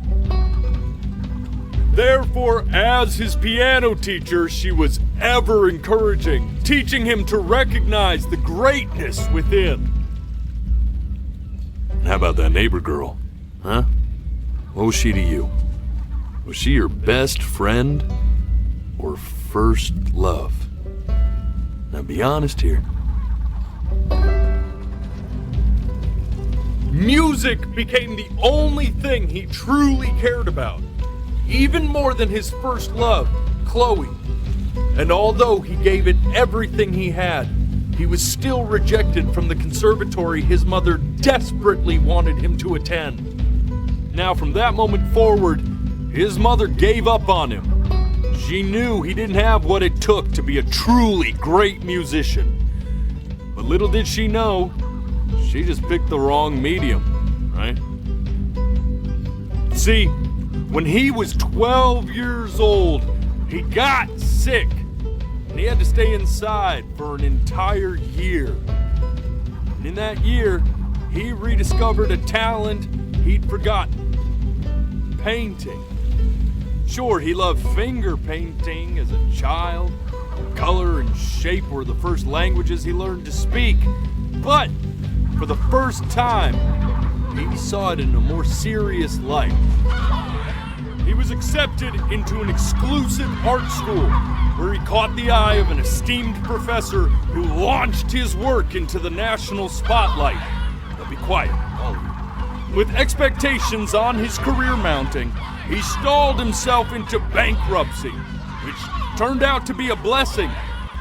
Therefore, as his piano teacher, she was ever encouraging, teaching him to recognize the greatness within. How about that neighbor girl? Huh? What was she to you? Was she your best friend? or first love? Now be honest here. Music became the only thing he truly cared about, even more than his first love, Chloe. And although he gave it everything he had, he was still rejected from the conservatory his mother desperately wanted him to attend. Now, from that moment forward, his mother gave up on him. She knew he didn't have what it took to be a truly great musician. But little did she know, she just picked the wrong medium, right? See, when he was 12 years old, he got sick, and he had to stay inside for an entire year. And in that year, he rediscovered a talent he'd forgotten: painting. Sure, he loved finger painting as a child. Color and shape were the first languages he learned to speak. But for the first time, he saw it in a more serious light. He was accepted into an exclusive art school where he caught the eye of an esteemed professor who launched his work into the national spotlight. Now be quiet, all of you. With expectations on his career mounting, he stalled himself into bankruptcy, which turned out to be a blessing,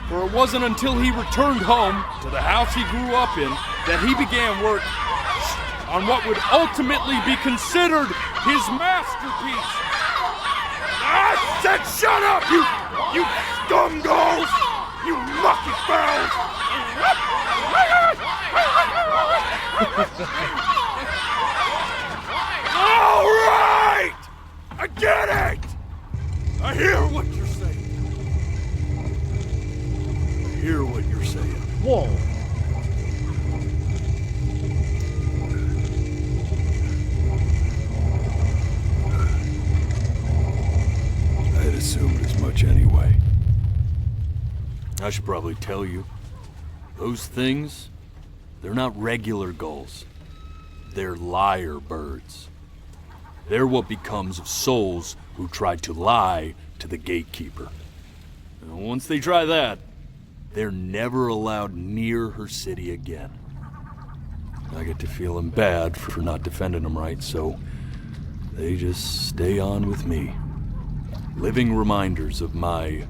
for it wasn't until he returned home to the house he grew up in that he began work on what would ultimately be considered his masterpiece. I said shut up, you scumballs! You lucky fowls! All right! I get it! I hear what you're saying. I hear what you're saying. Whoa. I'd assumed as much anyway. I should probably tell you, those things, they're not regular gulls. They're lyre birds. They're what becomes of souls who try to lie to the gatekeeper. And once they try that, they're never allowed near her city again. I get to feeling bad for not defending them right, so they just stay on with me. Living reminders of my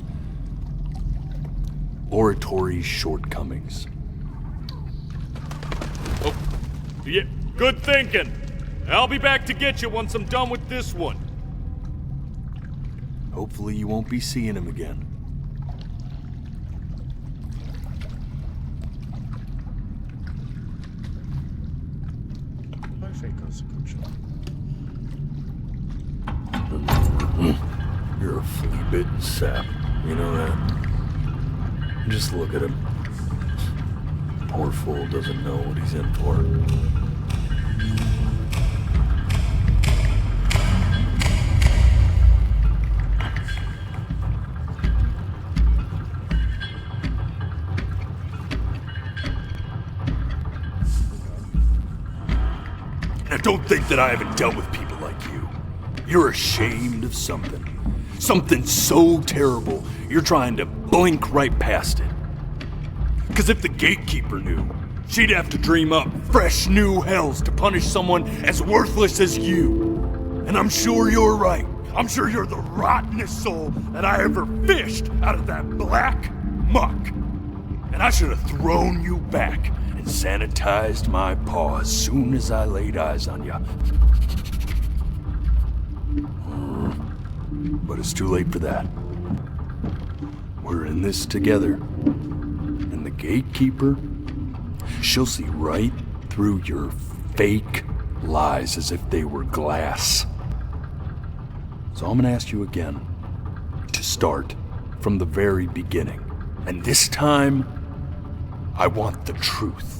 oratory shortcomings. Oh, yeah, good thinking. I'll be back to get you once I'm done with this one. Hopefully you won't be seeing him again. I think that's a good shot. You're a flea-bitten sap, you know that? Just look at him. Poor fool doesn't know what he's in for. Now don't think that I haven't dealt with people like you. You're ashamed of something. Something so terrible, you're trying to blink right past it. Because if the gatekeeper knew, she'd have to dream up fresh new hells to punish someone as worthless as you. And I'm sure you're right. I'm sure you're the rottenest soul that I ever fished out of that black muck. And I should have thrown you back and sanitized my paw as soon as I laid eyes on you. But it's too late for that. We're in this together. And the gatekeeper, she'll see right through your fake lies as if they were glass. So I'm gonna ask you again to start from the very beginning. And this time, I want the truth.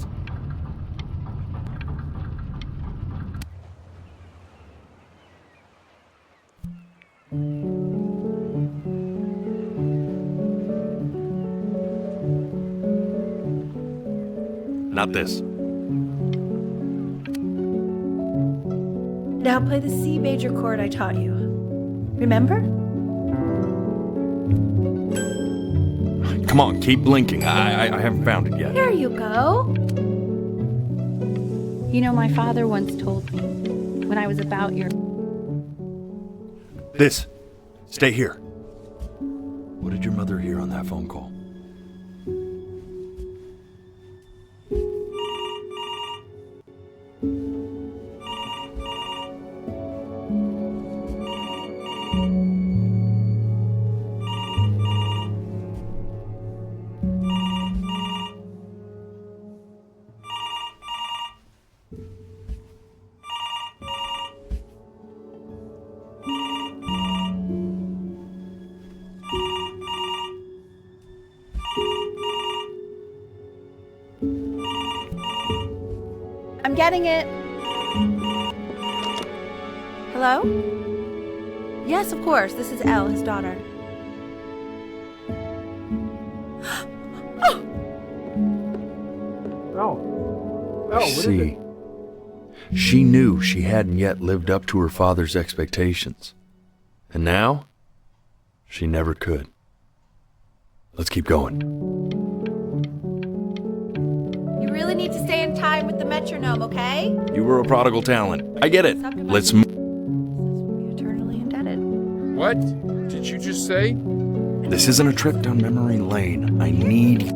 Not this. Now play the C major chord I taught you. Remember? Come on, keep blinking. I haven't found it yet. There you go. You know, my father once told me when I was about your... This. Stay here. What did your mother hear on that phone call? I'm getting it. Hello? Yes, of course. This is Elle, his daughter. See, she knew she hadn't yet lived up to her father's expectations. And now, she never could. Let's keep going. You really need to stay in time with the metronome, okay? You were a prodigal talent. I get it. Let's move. Eternally indebted. What did you just say? This isn't a trip down memory lane. I need...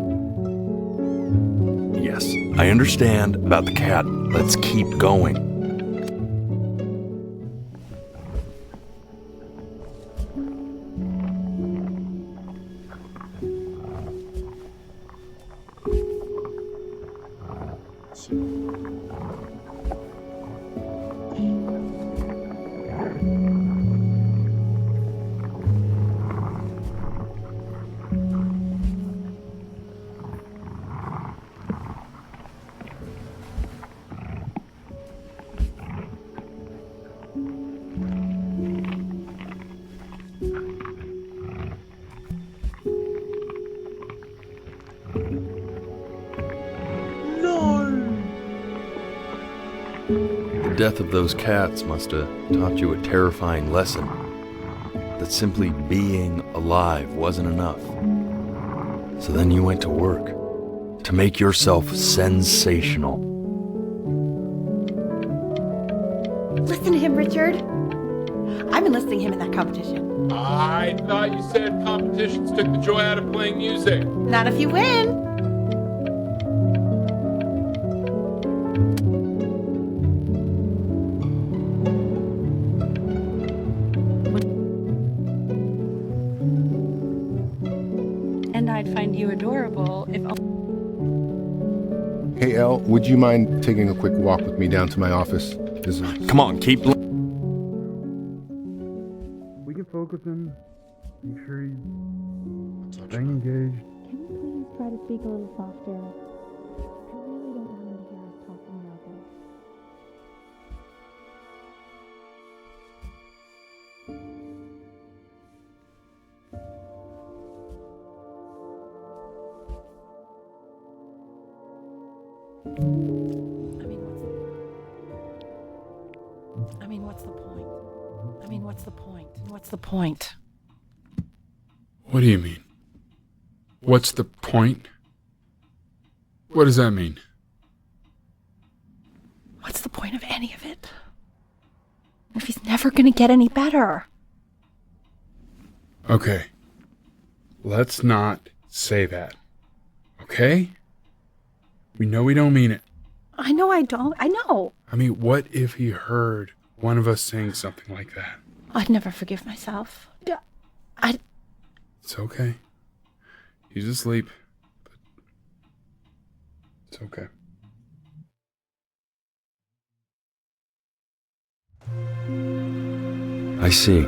Yes, I understand about the cat. Let's keep going. The death of those cats must have taught you a terrifying lesson. That simply being alive wasn't enough. So then you went to work to make yourself sensational. Listen to him, Richard. I'm enlisting him in that competition. I thought you said competitions took the joy out of playing music. Not if you win. And I'd find you adorable if... Hey, Elle, would you mind taking a quick walk with me down to my office? Come on, keep... We can focus in. Make sure he's staying engaged. Can you please try to speak a little softer? I really don't want him to hear us talking about this. What's the point? What's the point? What's the point? What do you mean? What's the point? What does that mean? What's the point of any of it? If he's never gonna get any better. Okay. Let's not say that. Okay? We know we don't mean it. I know I don't. I know. I mean, what if he heard one of us saying something like that? I'd never forgive myself. It's okay. He's asleep. But it's okay. I see.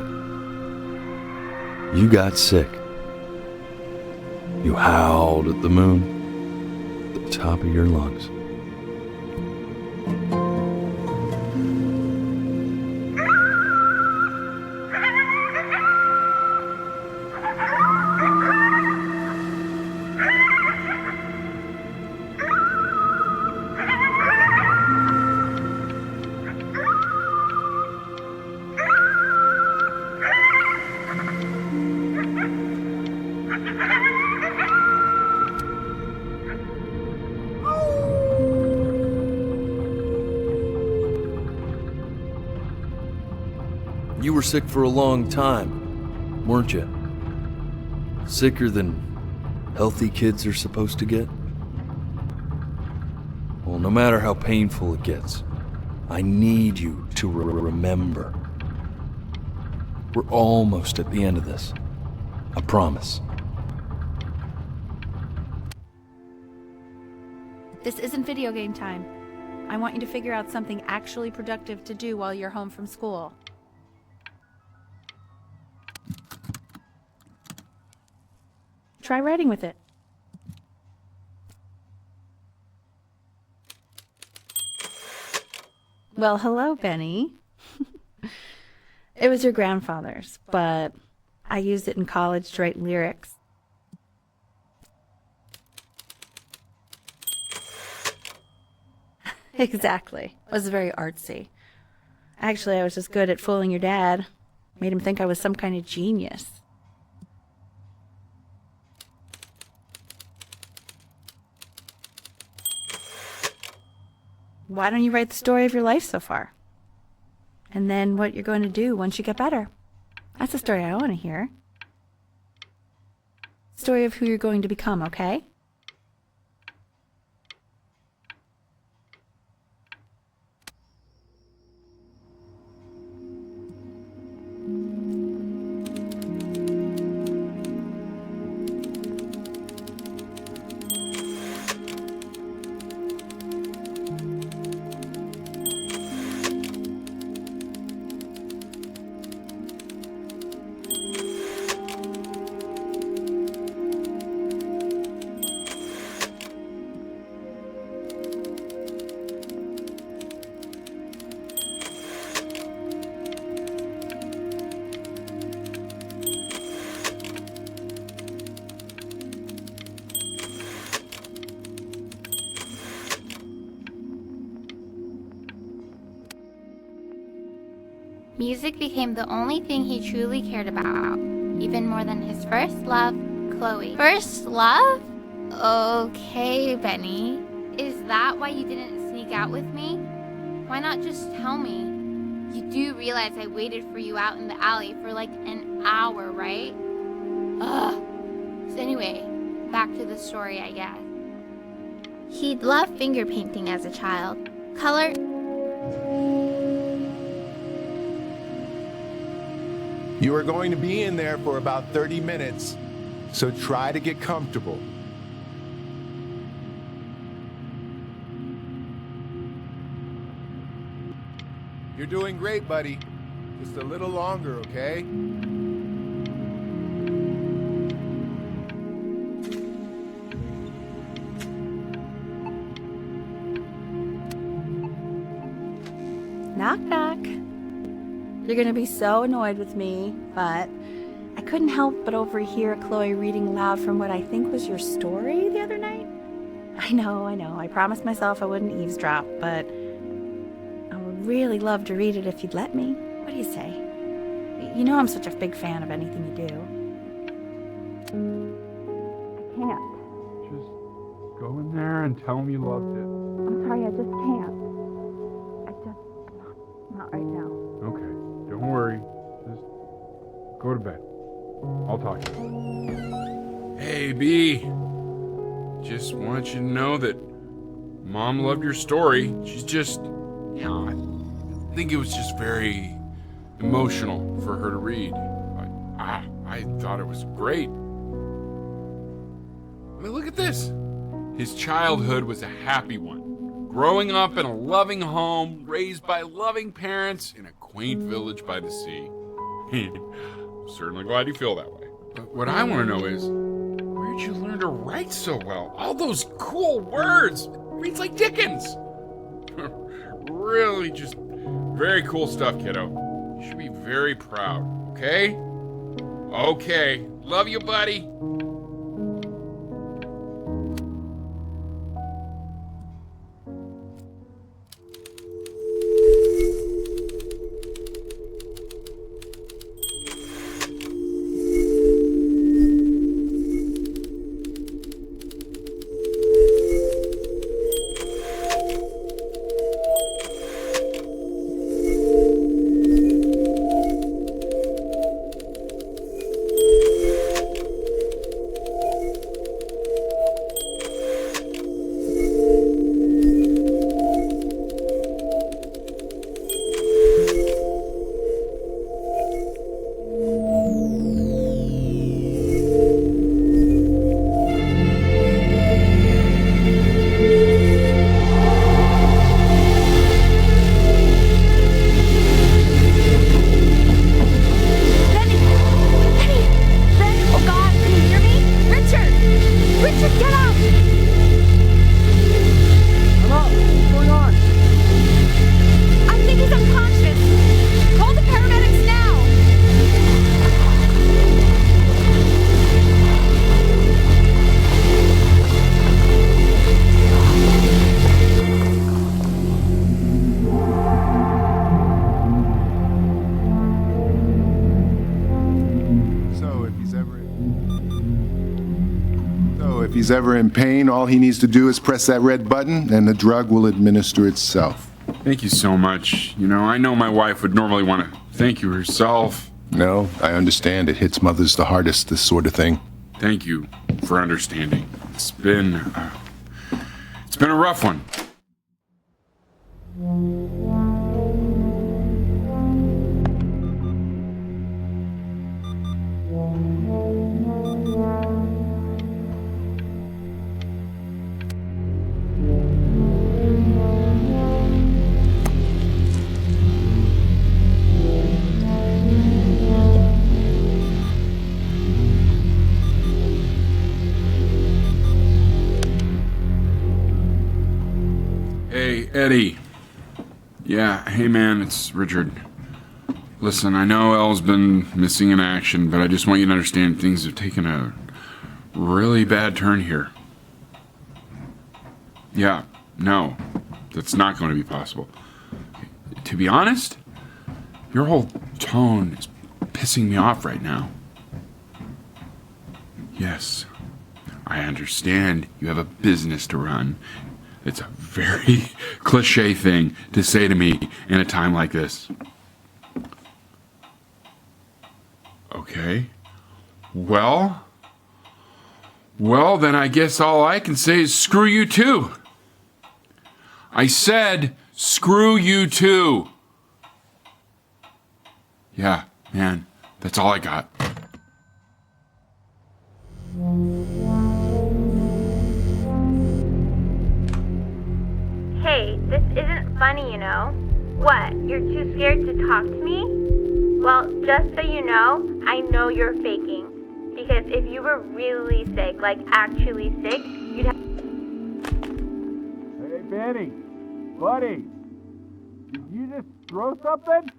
You got sick. You howled at the moon at the top of your lungs. You were sick for a long time, weren't you? Sicker than healthy kids are supposed to get? Well, no matter how painful it gets, I need you to remember. We're almost at the end of this. I promise. This isn't video game time. I want you to figure out something actually productive to do while you're home from school. Try writing with it. Well, hello, Benny. It was your grandfather's, but I used it in college to write lyrics. Exactly. It was very artsy. Actually, I was just good at fooling your dad. Made him think I was some kind of genius. Why don't you write the story of your life so far? And then what you're going to do once you get better. That's the story I want to hear. Story of who you're going to become, okay? Music became the only thing he truly cared about, even more than his first love, Chloe. First love? Okay, Benny. Is that why you didn't sneak out with me? Why not just tell me? You do realize I waited for you out in the alley for like an hour, right? Ugh. So anyway, back to the story, I guess. He'd loved finger painting as a child. Color... You are going to be in there for about 30 minutes, so try to get comfortable. You're doing great, buddy. Just a little longer, okay? Knock, knock. You're gonna be so annoyed with me, but I couldn't help but overhear Chloe reading aloud from what I think was your story the other night. I know. I promised myself I wouldn't eavesdrop, but I would really love to read it if you'd let me. What do you say? You know I'm such a big fan of anything you do. I can't. Just go in there and tell him you loved it. I'm sorry, I just can't. Not right now. Okay, don't worry. Just go to bed. I'll talk to you. Hey, B. Just wanted you to know that Mom loved your story. She's just, I think it was just very emotional for her to read. But I thought it was great. I mean, look at this. His childhood was a happy one. Growing up in a loving home, raised by loving parents in a quaint village by the sea. I'm certainly glad you feel that way. But what I want to know is, where'd you learn to write so well? All those cool words. It reads like Dickens. Really just very cool stuff, kiddo. You should be very proud, okay? Okay. Love you, buddy. he's ever in pain, all he needs to do is press that red button and the drug will administer itself. Thank you so much. You know, I know my wife would normally want to thank you herself. No, I understand. It hits mothers the hardest, this sort of thing. Thank you for understanding. It's been a rough one. Hey, Eddie. Yeah, hey man, it's Richard. Listen, I know Elle's been missing in action, but I just want you to understand things have taken a really bad turn here. Yeah, no, that's not going to be possible. To be honest, your whole tone is pissing me off right now. Yes, I understand you have a business to run. It's a very cliche thing to say to me in a time like this. Okay. Well, then I guess all I can say is screw you too. I said screw you too. Yeah, man, that's all I got. Hey, this isn't funny, you know. What, you're too scared to talk to me? Well, just so you know you're faking. Because if you were really sick, like actually sick, you'd have... Hey, Benny. Buddy. Did you just throw something?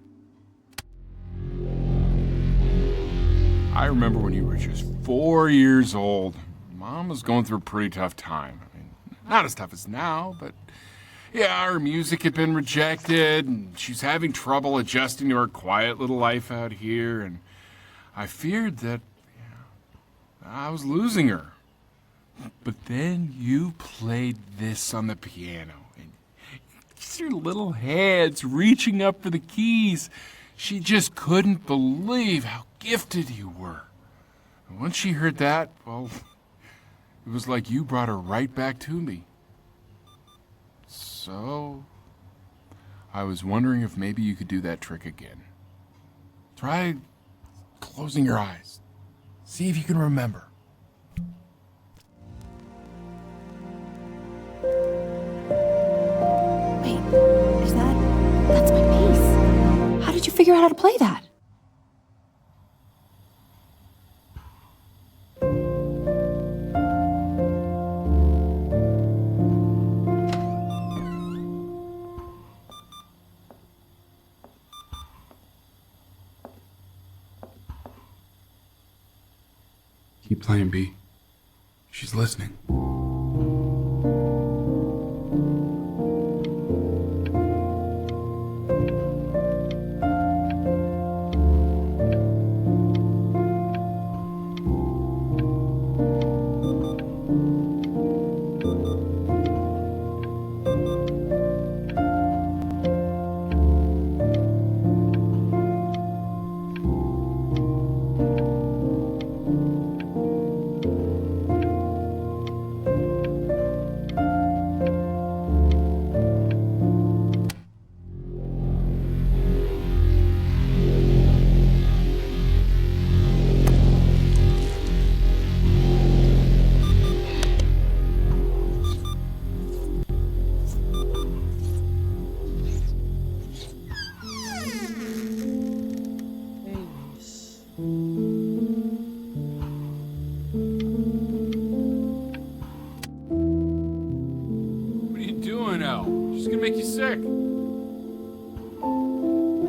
I remember when you were just 4 years old. Mom was going through a pretty tough time. I mean, not as tough as now, but yeah, her music had been rejected, and she's having trouble adjusting to her quiet little life out here, and I feared that I was losing her. But then you played this on the piano, and just your little hands reaching up for the keys. She just couldn't believe how gifted you were. And once she heard that, well, it was like you brought her right back to me. So, I was wondering if maybe you could do that trick again. Try closing your eyes. See if you can remember. Wait, that's my piece. How did you figure out how to play that? Keep playing, B. She's listening.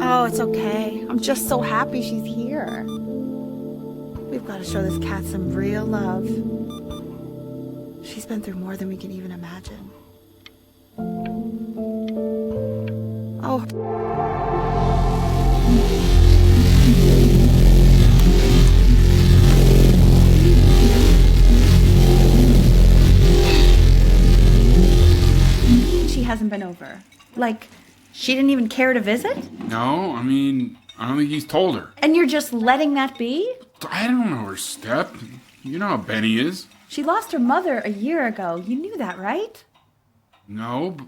Oh, it's okay. I'm just so happy she's here. We've got to show this cat some real love. She's been through more than we can even imagine. Oh. hasn't been over? Like, she didn't even care to visit? No, I mean, I don't think he's told her. And you're just letting that be? I don't know her step. You know how Benny is. She lost her mother a year ago. You knew that, right? No, but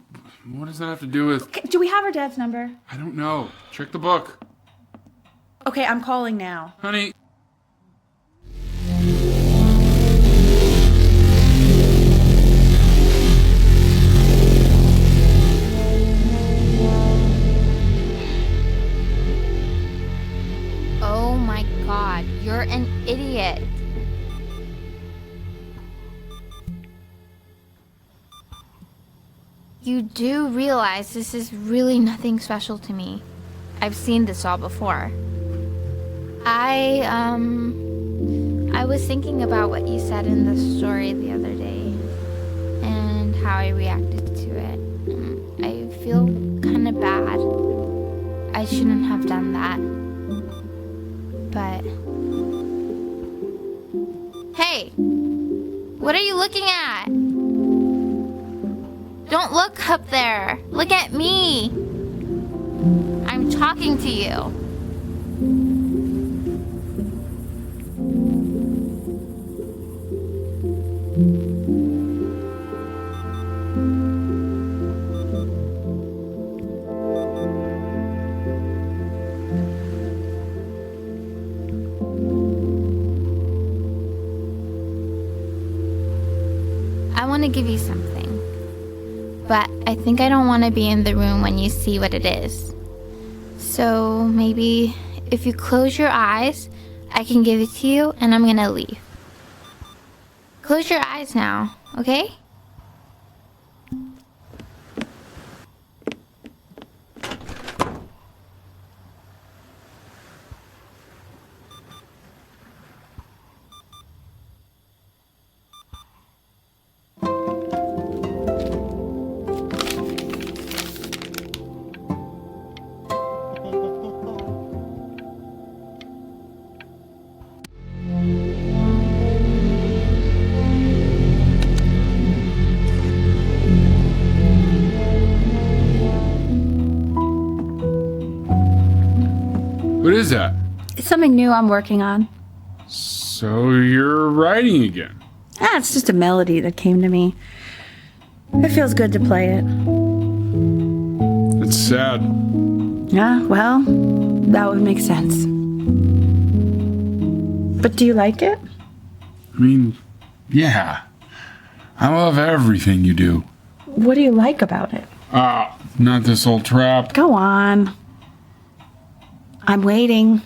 what does that have to do with... Okay, do we have her dad's number? I don't know. Check the book. Okay, I'm calling now. Honey. Oh my god, you're an idiot. You do realize this is really nothing special to me. I've seen this all before. I was thinking about what you said in the story the other day and how I reacted to it. I feel kind of bad. I shouldn't have done that. But... Hey! What are you looking at? Don't look up there. Look at me. I'm talking to you. I want to give you something, but I think I don't want to be in the room when you see what it is. So maybe if you close your eyes, I can give it to you and I'm gonna leave. Close your eyes now, okay? What is that? It's something new I'm working on. So you're writing again? It's just a melody that came to me. It feels good to play it. It's sad. Yeah, well, that would make sense. But do you like it? I mean, yeah. I love everything you do. What do you like about it? Not this old trap. Go on. I'm waiting.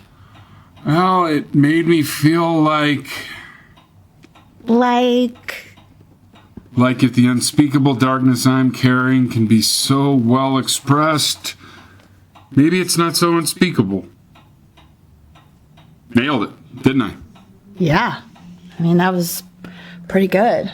Well, it made me feel like if the unspeakable darkness I'm carrying can be so well expressed, maybe it's not so unspeakable. Nailed it, didn't I? Yeah. I mean, that was pretty good.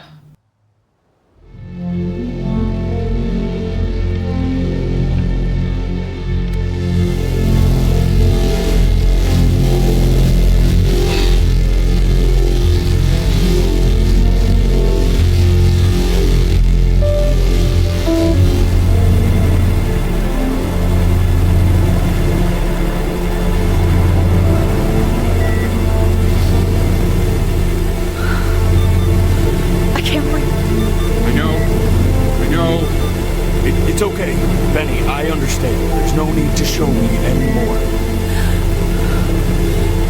It's okay, Benny, I understand. There's no need to show me anymore.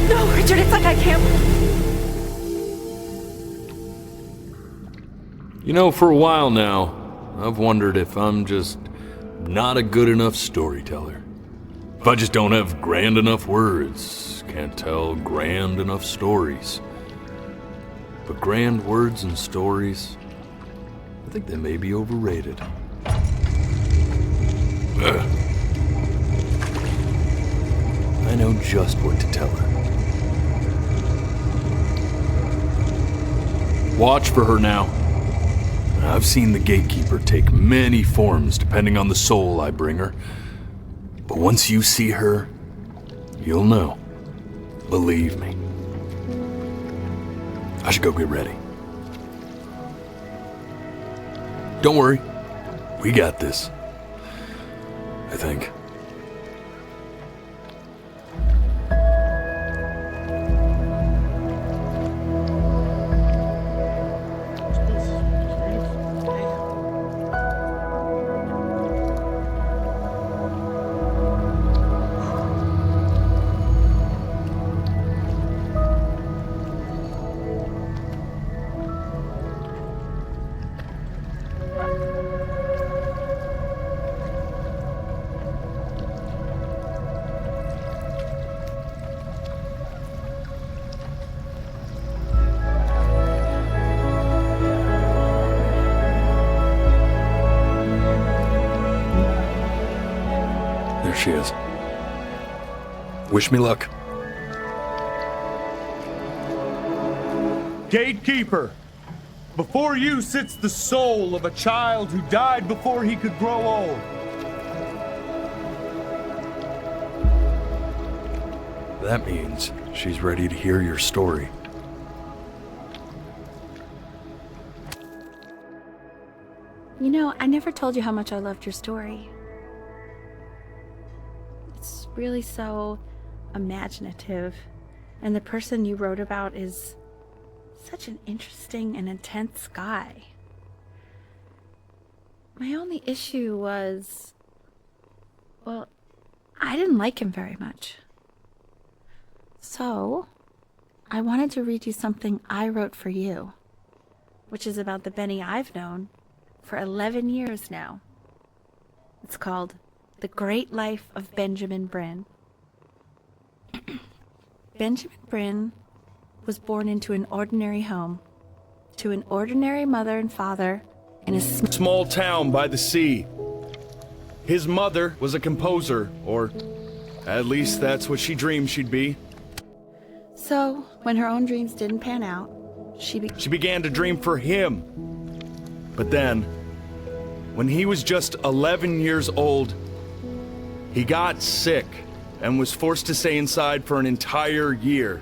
No, Richard, it's like I can't... You know, for a while now, I've wondered if I'm just not a good enough storyteller. If I just don't have grand enough words, can't tell grand enough stories. But grand words and stories, I think they may be overrated. I know just what to tell her. Watch for her now. I've seen the gatekeeper take many forms depending on the soul I bring her. But once you see her, you'll know. Believe me. I should go get ready. Don't worry. We got this. I think. There she is. Wish me luck. Gatekeeper, before you sits the soul of a child who died before he could grow old. That means she's ready to hear your story. You know, I never told you how much I loved your story. It's really so imaginative, and the person you wrote about is such an interesting and intense guy. My only issue was, well, I didn't like him very much. So, I wanted to read you something I wrote for you, which is about the Benny I've known for 11 years now. It's called The Great Life of Benjamin Brin. Benjamin Brin was born into an ordinary home, to an ordinary mother and father in a small town by the sea. His mother was a composer, or at least that's what she dreamed she'd be. So, when her own dreams didn't pan out, she began to dream for him. But then, when he was just 11 years old, he got sick and was forced to stay inside for an entire year.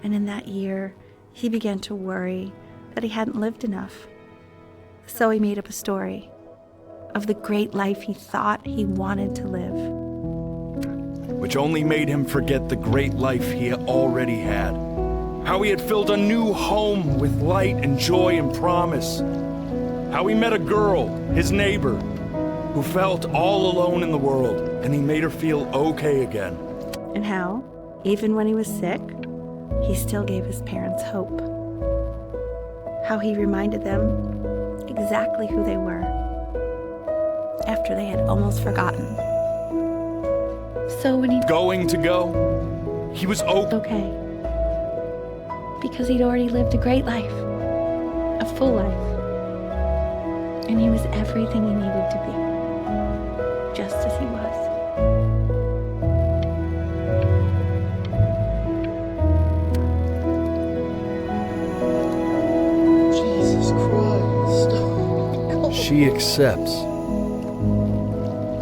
And in that year, he began to worry that he hadn't lived enough. So he made up a story of the great life he thought he wanted to live. Which only made him forget the great life he already had. How he had filled a new home with light and joy and promise. How he met a girl, his neighbor, who felt all alone in the world, and he made her feel okay again. And how, even when he was sick, he still gave his parents hope. How he reminded them exactly who they were, after they had almost forgotten. So when he going to go, he was okay. Because he'd already lived a great life, a full life. And he was everything he needed to be, just as he was. Jesus Christ. She accepts.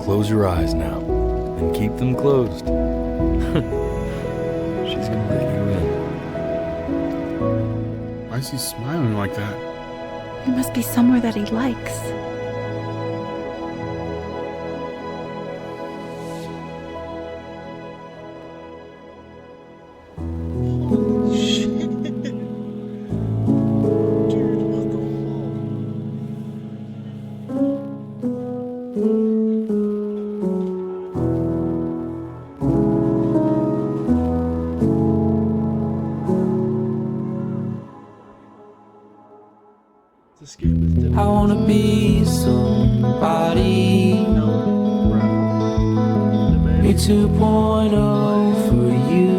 Close your eyes now, and keep them closed. She's gonna let you in. Why is he smiling like that? He must be somewhere that he likes. I wanna be somebody. A 2.0 for you.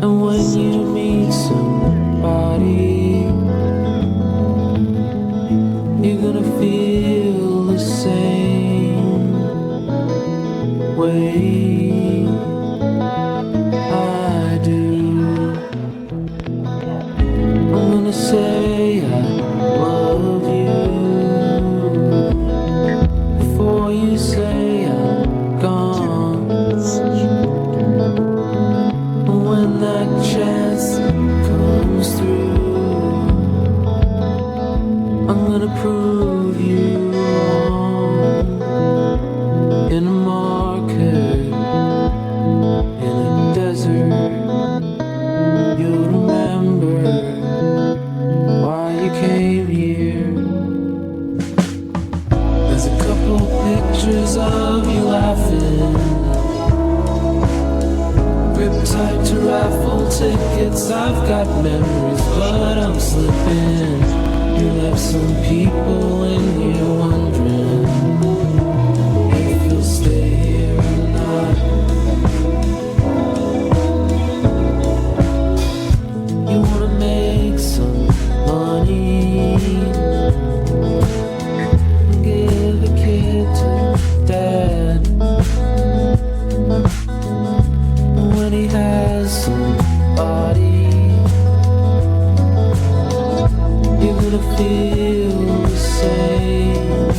And when you meet somebody, you're gonna feel the same way I do. I'm gonna say I love you before you say I'm gone. And when that chance comes through, I'm gonna prove you wrong. tickets, I've got memories, but I'm slipping. You left some people in here wondering if you'll stay here or not. You wanna make some money, give a kid to dad when he has somebody. You're gonna feel the same,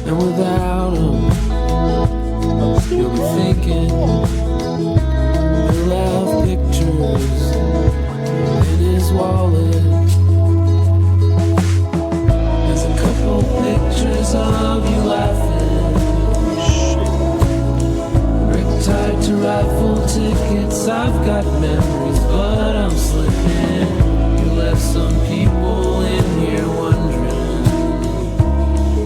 and without him, you'll be thinking he'll have pictures in his wallet. There's a couple pictures of you laughing, brick tied to raffle tickets. I've got memories, but I'm slipping. You left some people in here wondering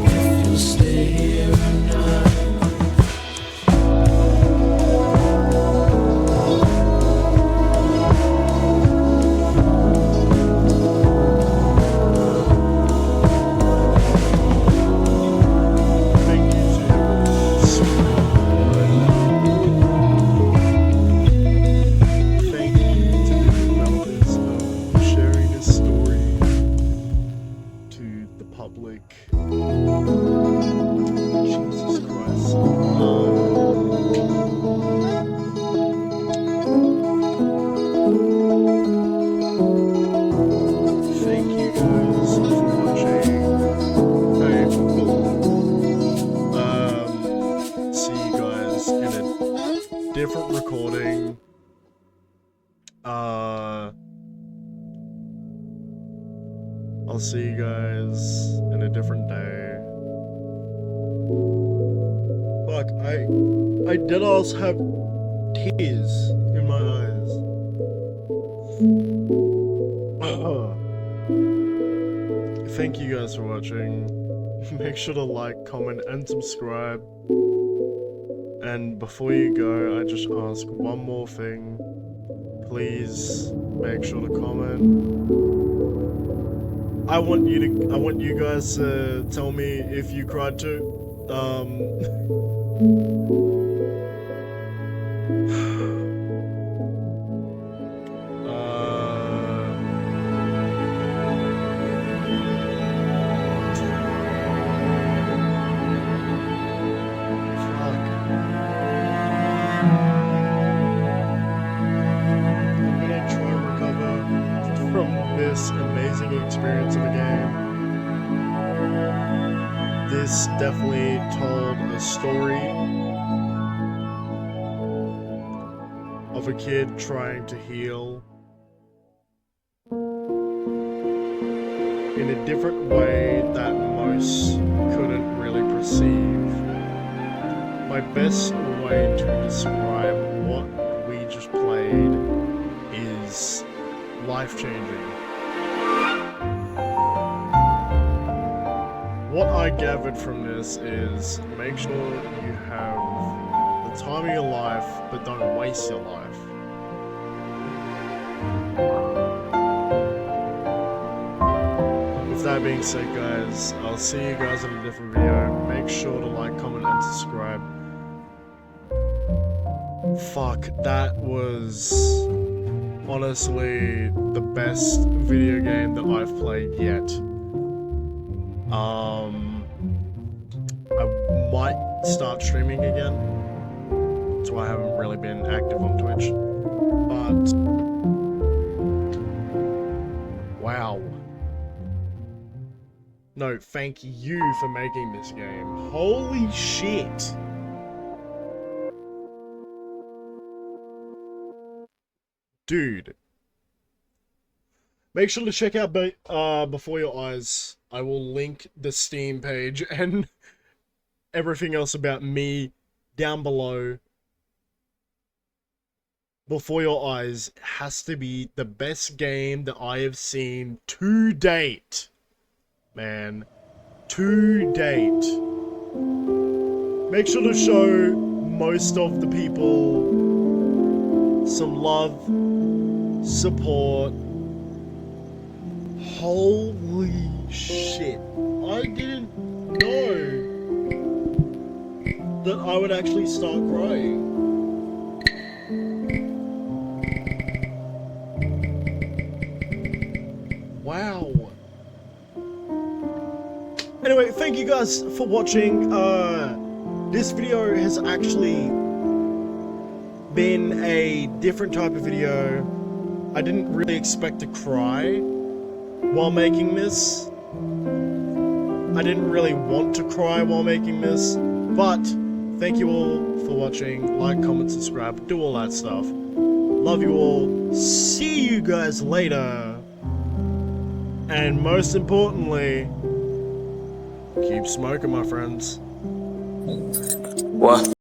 if you'll stay here or not. Thank you to the developers of sharing this story to the public. Jesus Christ. Thank you guys for watching. Hey, cool. See you guys in a different recording. I'll see you guys in a different day. Fuck, I did also have tears in my eyes. Thank you guys for watching. Make sure to like, comment, and subscribe. And before you go, I just ask one more thing. Please make sure to comment. I want you guys to tell me if you cried too. I'm gonna try and recover from this amazing experience of the game. This definitely told a story of a kid trying to heal in a different way that most couldn't really perceive. My best way to describe what we just played is life-changing. What I gathered from this is make sure you have the time of your life, but don't waste your life. With that being said, guys, I'll see you guys in a different video. Make sure to like, comment, and subscribe. Fuck, that was honestly the best video game that I've played yet. I might start streaming again, so I haven't really been active on Twitch, but wow. No, thank you for making this game. Holy shit. Dude. Make sure to check out Before Your Eyes. I will link the Steam page and everything else about me down below. Before Your Eyes has to be the best game that I have seen to date. Man. To date. Make sure to show most of the people some love, support. Holy shit. I didn't know that I would actually start crying. Wow. Anyway, thank you guys for watching. This video has actually been a different type of video. I didn't really expect to cry while making this. I didn't really want to cry while making this, but thank you all for watching. Like, comment, subscribe, do all that stuff. Love you all. See you guys later. And most importantly, keep smoking, my friends. What?